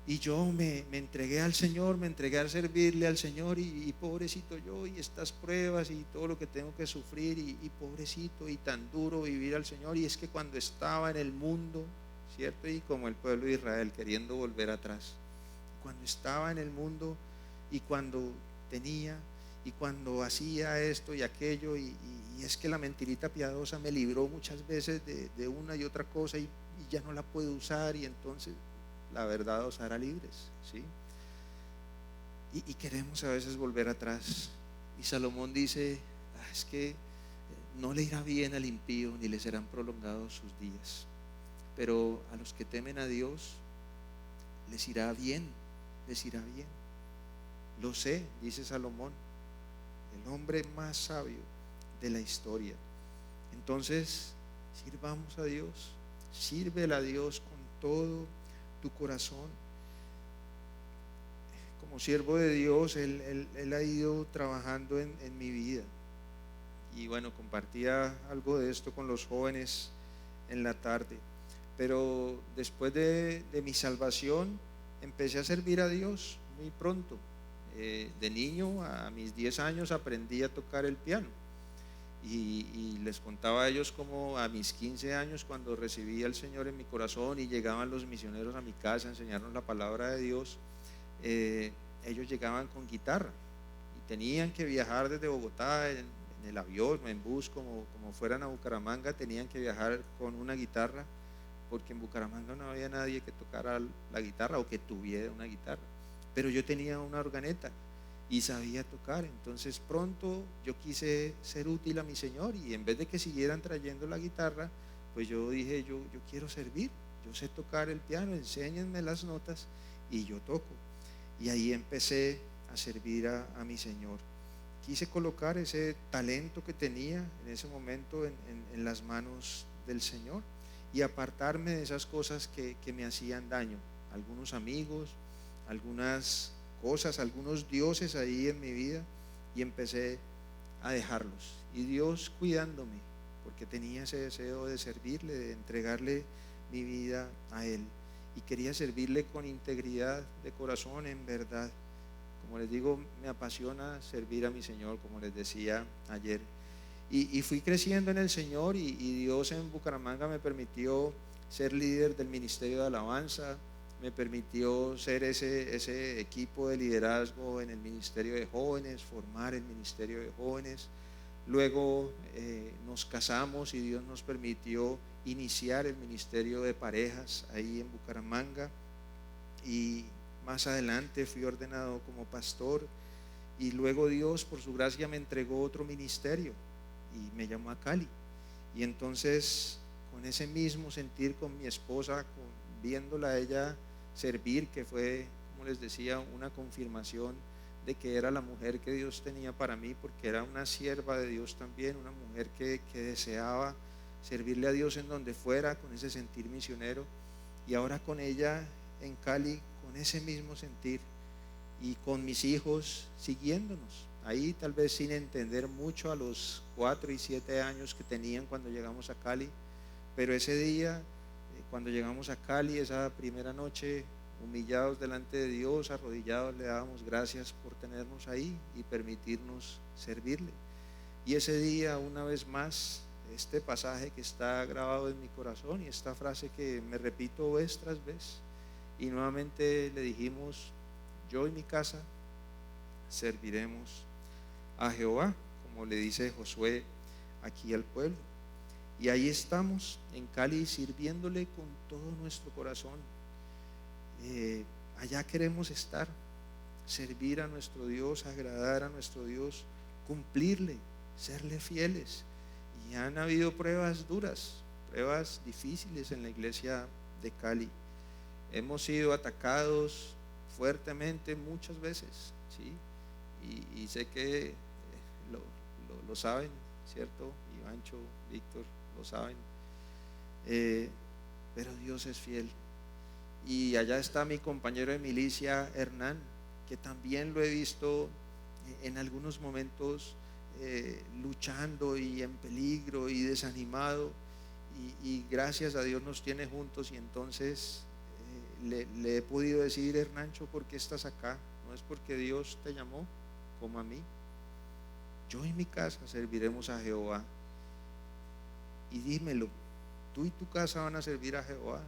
Y yo me entregué al Señor, me entregué a servirle al Señor, y pobrecito yo, y estas pruebas y todo lo que tengo que sufrir, y pobrecito, y tan duro vivir al Señor. Y es que cuando estaba en el mundo, ¿cierto? Y como el pueblo de Israel queriendo volver atrás, cuando estaba en el mundo, y cuando tenía, y cuando hacía esto y aquello, y es que la mentirita piadosa me libró muchas veces de una y otra cosa, y ya no la puedo usar, y entonces la verdad os hará libres, ¿sí? Y queremos a veces volver atrás. Y Salomón dice: es que no le irá bien al impío, ni le serán prolongados sus días, pero a los que temen a Dios les irá bien, les irá bien. Lo sé, dice Salomón, el hombre más sabio de la historia. Entonces, sirvamos a Dios, sírvele a Dios con todo tu corazón. Como siervo de Dios, Él ha ido trabajando en mi vida. Y bueno, compartía algo de esto con los jóvenes en la tarde. Pero después de mi salvación empecé a servir a Dios muy pronto. De niño, a mis 10 años, aprendí a tocar el piano. Y les contaba a ellos como a mis 15 años, cuando recibí al Señor en mi corazón y llegaban los misioneros a mi casa a enseñarnos la palabra de Dios, ellos llegaban con guitarra y tenían que viajar desde Bogotá en el avión, en bus, como fueran a Bucaramanga, tenían que viajar con una guitarra, porque en Bucaramanga no había nadie que tocara la guitarra o que tuviera una guitarra. Pero yo tenía una organeta y sabía tocar. Entonces pronto yo quise ser útil a mi Señor, y en vez de que siguieran trayendo la guitarra, pues yo dije, yo quiero servir, yo sé tocar el piano, enséñenme las notas y yo toco. Y ahí empecé a servir a mi Señor. Quise colocar ese talento que tenía en ese momento en las manos del Señor, y apartarme de esas cosas que me hacían daño, algunos amigos, algunas cosas, algunos dioses ahí en mi vida, y empecé a dejarlos. Y Dios cuidándome, porque tenía ese deseo de servirle, de entregarle mi vida a Él, y quería servirle con integridad de corazón, en verdad. Como les digo, me apasiona servir a mi Señor, como les decía ayer. Y fui creciendo en el Señor, y Dios en Bucaramanga me permitió ser líder del ministerio de alabanza, me permitió ser ese equipo de liderazgo en el ministerio de jóvenes, formar el ministerio de jóvenes. Luego nos casamos y Dios nos permitió iniciar el ministerio de parejas ahí en Bucaramanga, y más adelante fui ordenado como pastor, y luego Dios por su gracia me entregó otro ministerio y me llamó a Cali. Y entonces, con ese mismo sentir con mi esposa, viéndola a ella servir, que fue, como les decía, una confirmación de que era la mujer que Dios tenía para mí, porque era una sierva de Dios también, una mujer que deseaba servirle a Dios en donde fuera, con ese sentir misionero. Y ahora con ella en Cali, con ese mismo sentir, y con mis hijos siguiéndonos ahí, tal vez sin entender mucho a los 4 y 7 años que tenían cuando llegamos a Cali. Pero ese día, cuando llegamos a Cali, esa primera noche, humillados delante de Dios, arrodillados, le dábamos gracias por tenernos ahí y permitirnos servirle. Y ese día, una vez más, este pasaje que está grabado en mi corazón, y esta frase que me repito vez tras vez, y nuevamente le dijimos: yo y mi casa serviremos a Jehová, como le dice Josué aquí al pueblo. Y ahí estamos en Cali, sirviéndole con todo nuestro corazón. Allá queremos estar, servir a nuestro Dios, agradar a nuestro Dios, cumplirle, serle fieles. Y han habido pruebas duras, pruebas difíciles en la iglesia de Cali. Hemos sido atacados fuertemente muchas veces, ¿sí? Y sé que lo saben, ¿cierto? Ivancho, Víctor, lo saben. Pero Dios es fiel. Y allá está mi compañero de milicia, Hernán, que también lo he visto en algunos momentos luchando y en peligro y desanimado. Y gracias a Dios nos tiene juntos, y entonces le he podido decir: Hernancho, ¿por qué estás acá? No es porque Dios te llamó como a mí. Yo y mi casa serviremos a Jehová. Y dímelo, tú y tu casa van a servir a Jehová.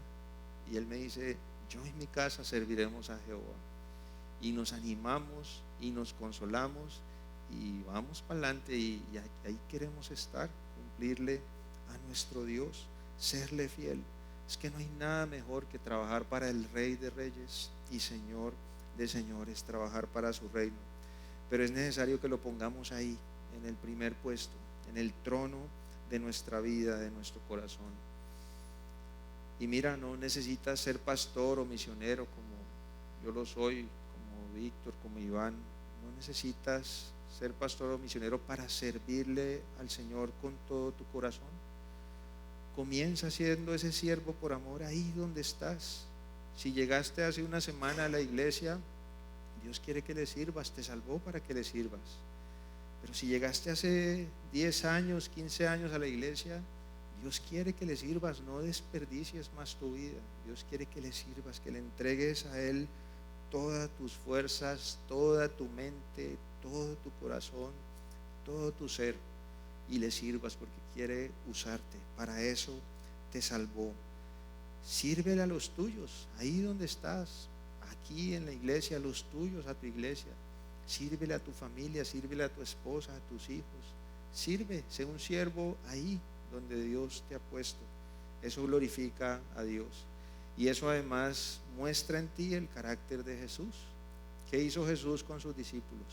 Y él me dice: yo y mi casa serviremos a Jehová. Y nos animamos y nos consolamos y vamos para adelante, y ahí queremos estar, cumplirle a nuestro Dios, serle fiel. Es que no hay nada mejor que trabajar para el Rey de Reyes y Señor de Señores, trabajar para su reino. Pero es necesario que lo pongamos ahí, en el primer puesto, en el trono de nuestra vida, de nuestro corazón. Y mira, no necesitas ser pastor o misionero como yo lo soy, como Víctor, como Iván. No necesitas ser pastor o misionero para servirle al Señor con todo tu corazón. Comienza siendo ese siervo por amor ahí donde estás. Si llegaste hace una semana a la iglesia, Dios quiere que le sirvas, te salvó para que le sirvas. Pero si llegaste hace 10 años, 15 años a la iglesia, Dios quiere que le sirvas, no desperdicies más tu vida. Dios quiere que le sirvas, que le entregues a Él todas tus fuerzas, toda tu mente, todo tu corazón, todo tu ser, y le sirvas porque quiere usarte. Para eso te salvó. Sírvele a los tuyos, ahí donde estás, aquí en la iglesia, a los tuyos, a tu iglesia. Sírvele a tu familia, sírvele a tu esposa, a tus hijos. Sirve, sé un siervo ahí donde Dios te ha puesto. Eso glorifica a Dios. Y eso además muestra en ti el carácter de Jesús. ¿Qué hizo Jesús con sus discípulos?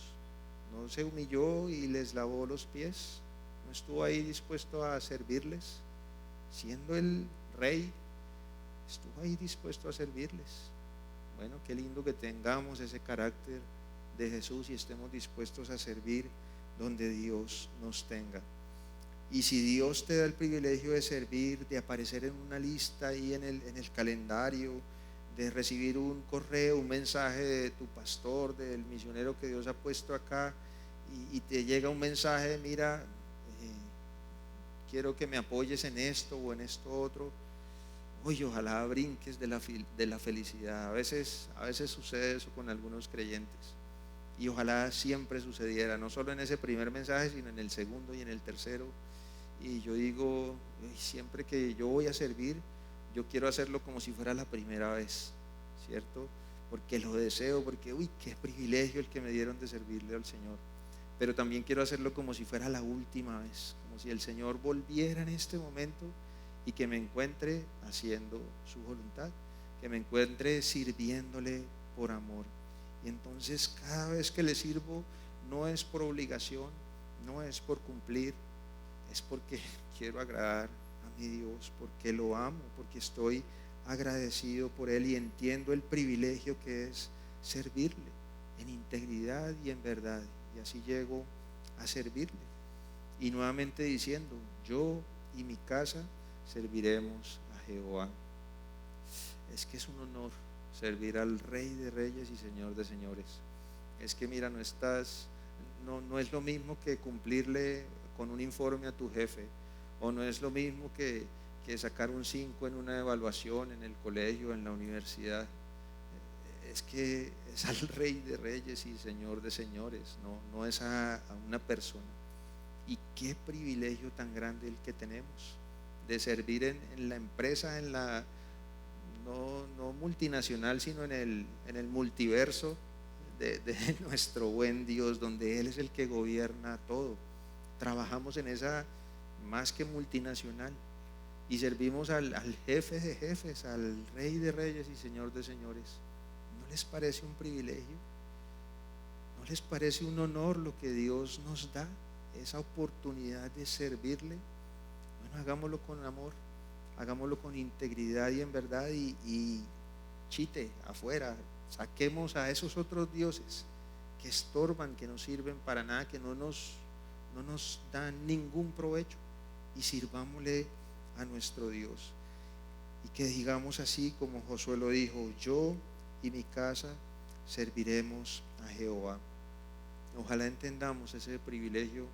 No se humilló y les lavó los pies. No estuvo ahí dispuesto a servirles. Siendo el rey, estuvo ahí dispuesto a servirles. Bueno, qué lindo que tengamos ese carácter de Jesús y estemos dispuestos a servir donde Dios nos tenga. Y si Dios te da el privilegio de servir, de aparecer en una lista ahí en el calendario, de recibir un correo, un mensaje de tu pastor, del misionero que Dios ha puesto acá, y te llega un mensaje, mira, quiero que me apoyes en esto o en esto otro. Oye, ojalá brinques de la felicidad. A veces sucede eso con algunos creyentes, y ojalá siempre sucediera, no solo en ese primer mensaje, sino en el segundo y en el tercero. Y yo digo, siempre que yo voy a servir, yo quiero hacerlo como si fuera la primera vez, ¿cierto? Porque lo deseo, porque qué privilegio el que me dieron de servirle al Señor. Pero también quiero hacerlo como si fuera la última vez, como si el Señor volviera en este momento y que me encuentre haciendo su voluntad, que me encuentre sirviéndole por amor. Y entonces cada vez que le sirvo, no es por obligación, no es por cumplir, es porque quiero agradar a mi Dios, porque lo amo, porque estoy agradecido por Él y entiendo el privilegio que es servirle en integridad y en verdad. Y así llego a servirle. Y nuevamente diciendo, yo y mi casa serviremos a Jehová. Es que es un honor servir al Rey de Reyes y Señor de Señores. Es que mira, no es lo mismo que cumplirle con un informe a tu jefe, o no es lo mismo que sacar un 5 en una evaluación en el colegio, en la universidad. Es que es al Rey de Reyes y Señor de Señores, no es a una persona. Y qué privilegio tan grande el que tenemos de servir en la empresa, no multinacional, sino en el multiverso de nuestro buen Dios, donde Él es el que gobierna todo. Trabajamos en esa más que multinacional y servimos al jefe de jefes, al Rey de Reyes y Señor de Señores. ¿No les parece un privilegio? ¿No les parece un honor lo que Dios nos da? Esa oportunidad de servirle. Bueno, hagámoslo con amor, hagámoslo con integridad y en verdad, y chite afuera, saquemos a esos otros dioses que estorban, que no sirven para nada, que no nos dan ningún provecho, y sirvámosle a nuestro Dios. Y que digamos así como Josué lo dijo, yo y mi casa serviremos a Jehová. Ojalá entendamos ese privilegio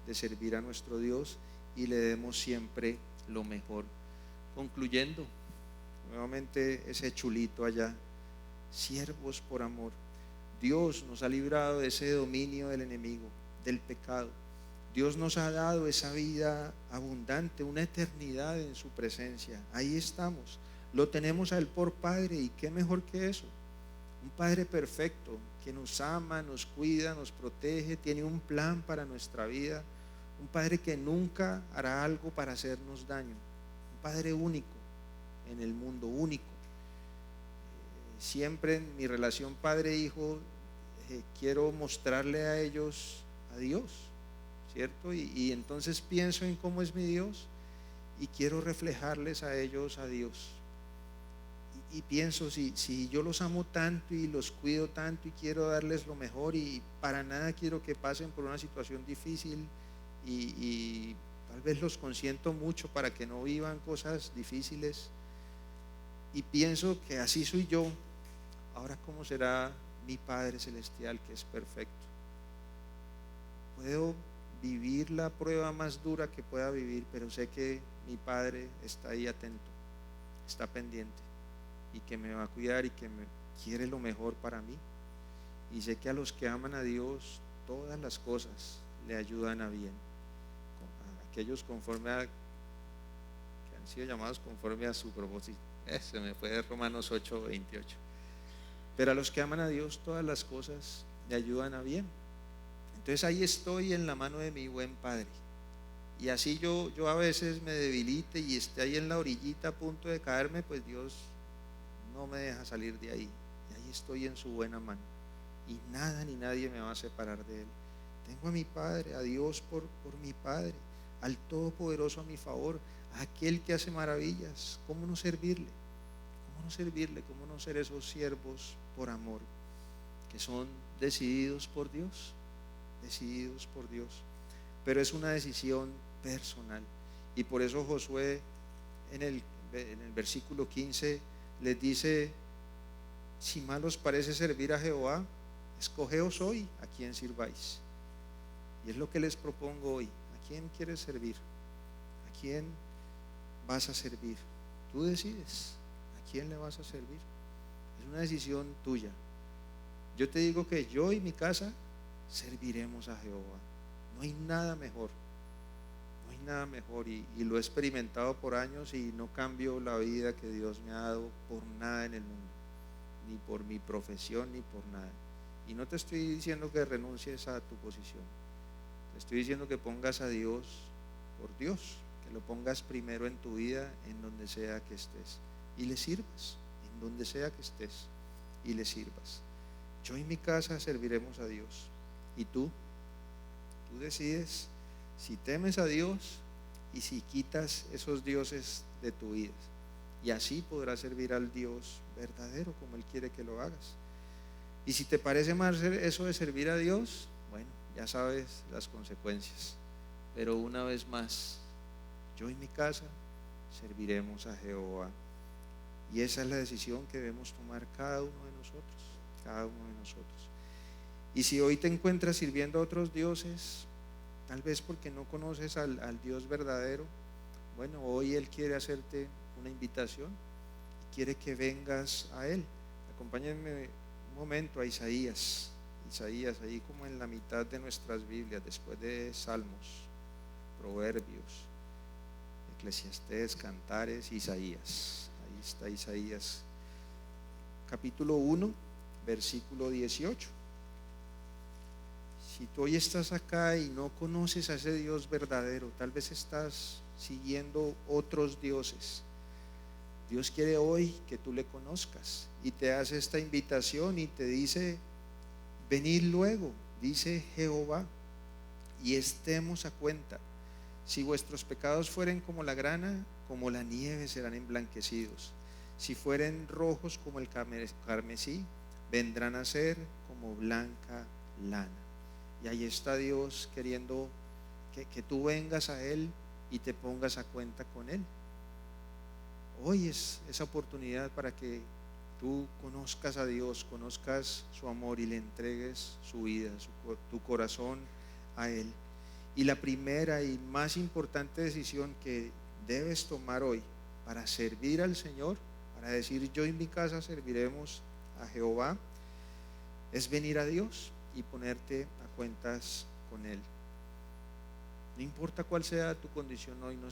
de servir a nuestro Dios y le demos siempre lo mejor. Concluyendo, nuevamente ese chulito allá, siervos por amor. Dios nos ha librado de ese dominio del enemigo, del pecado. Dios nos ha dado esa vida abundante, una eternidad en su presencia. Ahí estamos, lo tenemos a Él por Padre, y qué mejor que eso. Un Padre perfecto que nos ama, nos cuida, nos protege, tiene un plan para nuestra vida. Un Padre que nunca hará algo para hacernos daño. Un Padre único en el mundo, único. Siempre en mi relación padre-hijo quiero mostrarle a ellos a Dios, ¿cierto? Y entonces pienso en cómo es mi Dios y quiero reflejarles a ellos a Dios. Y pienso, si yo los amo tanto y los cuido tanto y quiero darles lo mejor, y para nada quiero que pasen por una situación difícil, y tal vez los consiento mucho para que no vivan cosas difíciles, y pienso que así soy yo, ahora ¿cómo será mi Padre Celestial, que es perfecto? ¿Puedo vivir vivir la prueba más dura que pueda vivir, pero sé que mi Padre está ahí atento, está pendiente y que me va a cuidar y que me quiere lo mejor para mí. Y sé que a los que aman a Dios, todas las cosas le ayudan a bien. A aquellos que han sido llamados conforme a su propósito. Se me fue de Romanos 8:28. Pero a los que aman a Dios, todas las cosas le ayudan a bien. Entonces ahí estoy en la mano de mi buen Padre. Y así yo a veces me debilite y esté ahí en la orillita a punto de caerme, pues Dios no me deja salir de ahí. Y ahí estoy en su buena mano. Y nada ni nadie me va a separar de Él. Tengo a mi Padre, a Dios por mi Padre, al Todopoderoso a mi favor, a aquel que hace maravillas. ¿Cómo no servirle? ¿Cómo no servirle? ¿Cómo no ser esos siervos por amor, que son decididos por Dios? Decididos por Dios. Pero es una decisión personal. Y por eso Josué en el versículo 15 les dice: si mal os parece servir a Jehová, escogeos hoy a quién sirváis. Y es lo que les propongo hoy. ¿A quién quieres servir? ¿A quién vas a servir? Tú decides a quién le vas a servir. Es una decisión tuya. Yo te digo que yo y mi casa serviremos a Jehová. No hay nada mejor. No hay nada mejor. Y lo he experimentado por años y no cambio la vida que Dios me ha dado por nada en el mundo, ni por mi profesión, ni por nada. Y no te estoy diciendo que renuncies a tu posición. Te estoy diciendo que pongas a Dios por Dios, que lo pongas primero en tu vida, en donde sea que estés, y le sirvas, en donde sea que estés, y le sirvas. Yo y mi casa serviremos a Dios. ¿Y tú? Tú decides si temes a Dios y si quitas esos dioses de tu vida. Y así podrás servir al Dios verdadero como Él quiere que lo hagas. Y si te parece más eso de servir a Dios, bueno, ya sabes las consecuencias. Pero una vez más, yo y mi casa serviremos a Jehová. Y esa es la decisión que debemos tomar cada uno de nosotros, cada uno de nosotros. Y si hoy te encuentras sirviendo a otros dioses, tal vez porque no conoces al Dios verdadero, bueno, hoy Él quiere hacerte una invitación y quiere que vengas a Él. Acompáñenme un momento a Isaías, ahí como en la mitad de nuestras Biblias, después de Salmos, Proverbios, Eclesiastés, Cantares, Isaías. Ahí está Isaías, capítulo 1, versículo 18. Si tú hoy estás acá y no conoces a ese Dios verdadero, tal vez estás siguiendo otros dioses. Dios quiere hoy que tú le conozcas y te hace esta invitación y te dice: venid luego, dice Jehová, y estemos a cuenta. Si vuestros pecados fueren como la grana, como la nieve serán emblanquecidos. Si fueren rojos como el carmesí, vendrán a ser como blanca lana. Y ahí está Dios queriendo que tú vengas a Él y te pongas a cuenta con Él. Hoy es esa oportunidad para que tú conozcas a Dios, conozcas su amor y le entregues su vida, tu corazón a Él. Y la primera y más importante decisión que debes tomar hoy para servir al Señor, para decir yo y mi casa serviremos a Jehová, es venir a Dios y ponerte a cuentas con Él. No importa cuál sea tu condición hoy, no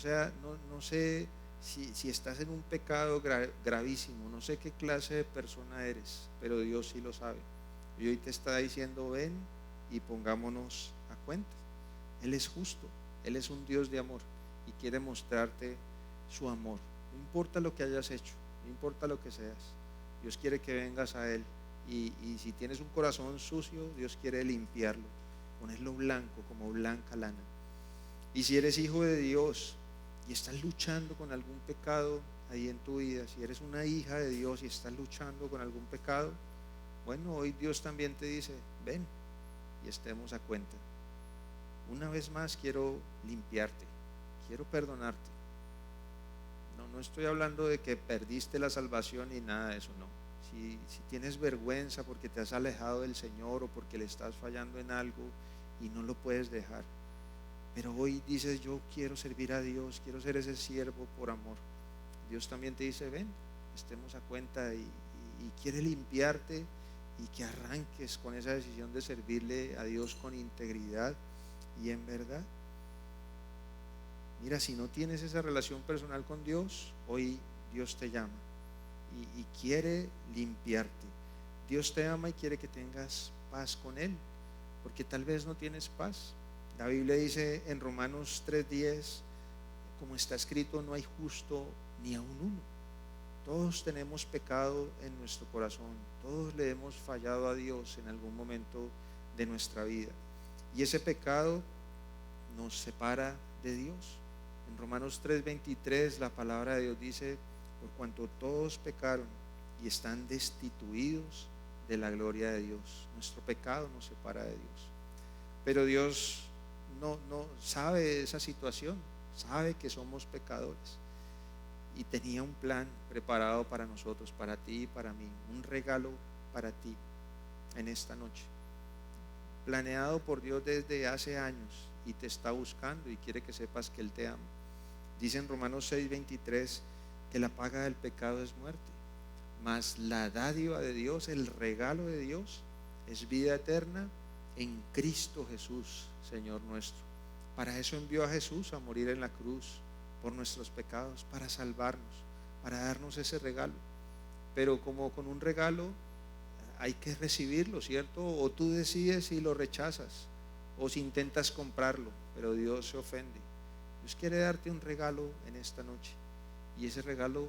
sé si estás en un pecado gravísimo, no sé qué clase de persona eres, pero Dios sí lo sabe. Y hoy te está diciendo: ven y pongámonos a cuentas. Él es justo, Él es un Dios de amor y quiere mostrarte su amor. No importa lo que hayas hecho, no importa lo que seas, Dios quiere que vengas a Él. Y si tienes un corazón sucio, Dios quiere limpiarlo, ponerlo blanco como blanca lana. Y si eres hijo de Dios y estás luchando con algún pecado ahí en tu vida, si eres una hija de Dios y estás luchando con algún pecado, bueno, hoy Dios también te dice: ven y estemos a cuenta. Una vez más quiero limpiarte, quiero perdonarte. No estoy hablando de que perdiste la salvación ni nada de eso, no. Si tienes vergüenza porque te has alejado del Señor o porque le estás fallando en algo y no lo puedes dejar, pero hoy dices: yo quiero servir a Dios, quiero ser ese siervo por amor. Dios también te dice: ven, estemos a cuenta, y quiere limpiarte y que arranques con esa decisión de servirle a Dios con integridad y en verdad. Mira, si no tienes esa relación personal con Dios, hoy Dios te llama y quiere limpiarte. Dios te ama y quiere que tengas paz con Él, porque tal vez no tienes paz. La Biblia dice en Romanos 3:10, como está escrito: no hay justo ni aun uno. Todos tenemos pecado en nuestro corazón, todos le hemos fallado a Dios en algún momento de nuestra vida, y ese pecado nos separa de Dios. En Romanos 3:23 la palabra de Dios dice: por cuanto todos pecaron y están destituidos de la gloria de Dios. Nuestro pecado nos separa de Dios, pero Dios no sabe esa situación, sabe que somos pecadores, y tenía un plan preparado para nosotros, para ti y para mí, un regalo para ti en esta noche, planeado por Dios desde hace años, y te está buscando y quiere que sepas que Él te ama. Dice en Romanos 6:23 que la paga del pecado es muerte, mas la dádiva de Dios, el regalo de Dios, es vida eterna en Cristo Jesús, Señor nuestro. Para eso envió a Jesús a morir en la cruz por nuestros pecados, para salvarnos, para darnos ese regalo. Pero como con un regalo hay que recibirlo, ¿cierto? O tú decides si lo rechazas o si intentas comprarlo, pero Dios se ofende. Dios quiere darte un regalo en esta noche, y ese regalo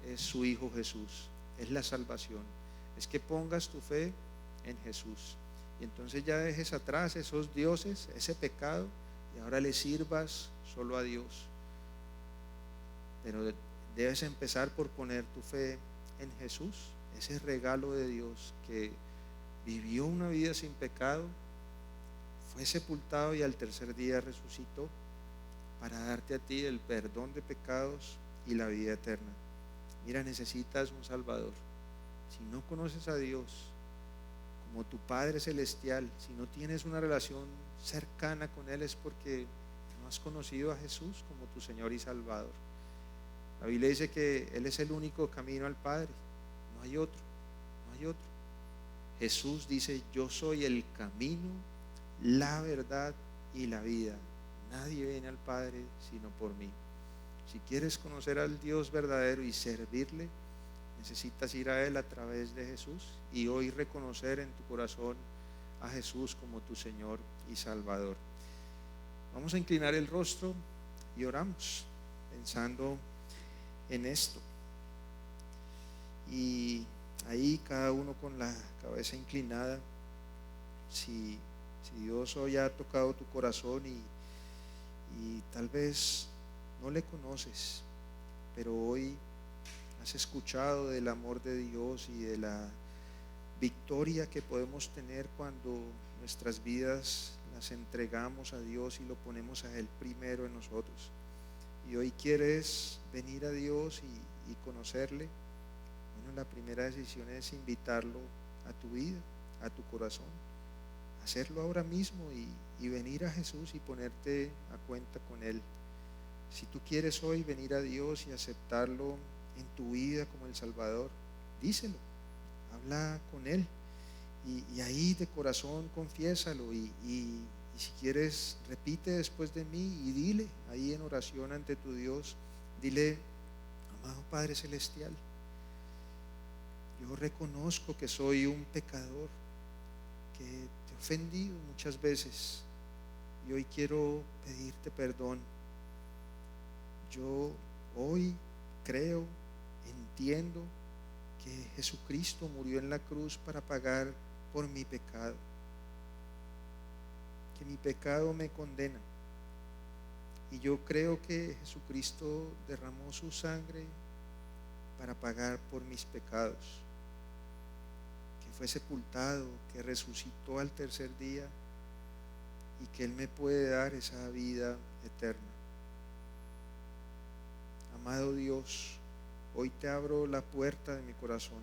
es su Hijo Jesús, es la salvación, es que pongas tu fe en Jesús, y entonces ya dejes atrás esos dioses, ese pecado, y ahora le sirvas solo a Dios. Pero debes empezar por poner tu fe en Jesús, ese regalo de Dios que vivió una vida sin pecado, fue sepultado y al tercer día resucitó para darte a ti el perdón de pecados y la vida eterna. Mira, necesitas un Salvador. Si no conoces a Dios como tu Padre Celestial, si no tienes una relación cercana con Él, es porque no has conocido a Jesús como tu Señor y Salvador. La Biblia dice que Él es el único camino al Padre, no hay otro, no hay otro. Jesús dice: yo soy el camino, la verdad y la vida. Nadie viene al Padre sino por mí. Si quieres conocer al Dios verdadero y servirle, necesitas ir a Él a través de Jesús, y hoy reconocer en tu corazón a Jesús como tu Señor y Salvador. Vamos a inclinar el rostro y oramos pensando en esto, y ahí cada uno con la cabeza inclinada. Si Dios hoy ha tocado tu corazón y tal vez no le conoces, pero hoy has escuchado del amor de Dios y de la victoria que podemos tener cuando nuestras vidas las entregamos a Dios y lo ponemos a Él primero en nosotros, y hoy quieres venir a Dios y conocerle, bueno, la primera decisión es invitarlo a tu vida, a tu corazón, hacerlo ahora mismo y venir a Jesús y ponerte a cuenta con Él. Si tú quieres hoy venir a Dios y aceptarlo en tu vida como el Salvador, díselo, habla con Él, y ahí de corazón confiésalo, y si quieres repite después de mí y dile ahí en oración ante tu Dios, dile: amado Padre Celestial, yo reconozco que soy un pecador, que te he ofendido muchas veces, y hoy quiero pedirte perdón. Yo hoy creo, entiendo que Jesucristo murió en la cruz para pagar por mi pecado, que mi pecado me condena, y yo creo que Jesucristo derramó su sangre para pagar por mis pecados, que fue sepultado, que resucitó al tercer día, y que Él me puede dar esa vida eterna. Amado Dios, hoy te abro la puerta de mi corazón,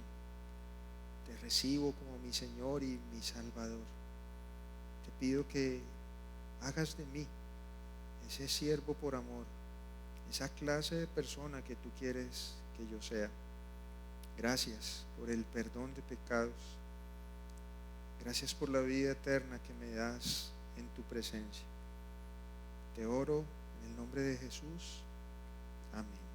te recibo como mi Señor y mi Salvador. Te pido que hagas de mí ese siervo por amor, esa clase de persona que tú quieres que yo sea. Gracias por el perdón de pecados. Gracias por la vida eterna que me das en tu presencia. Te oro en el nombre de Jesús. Amén.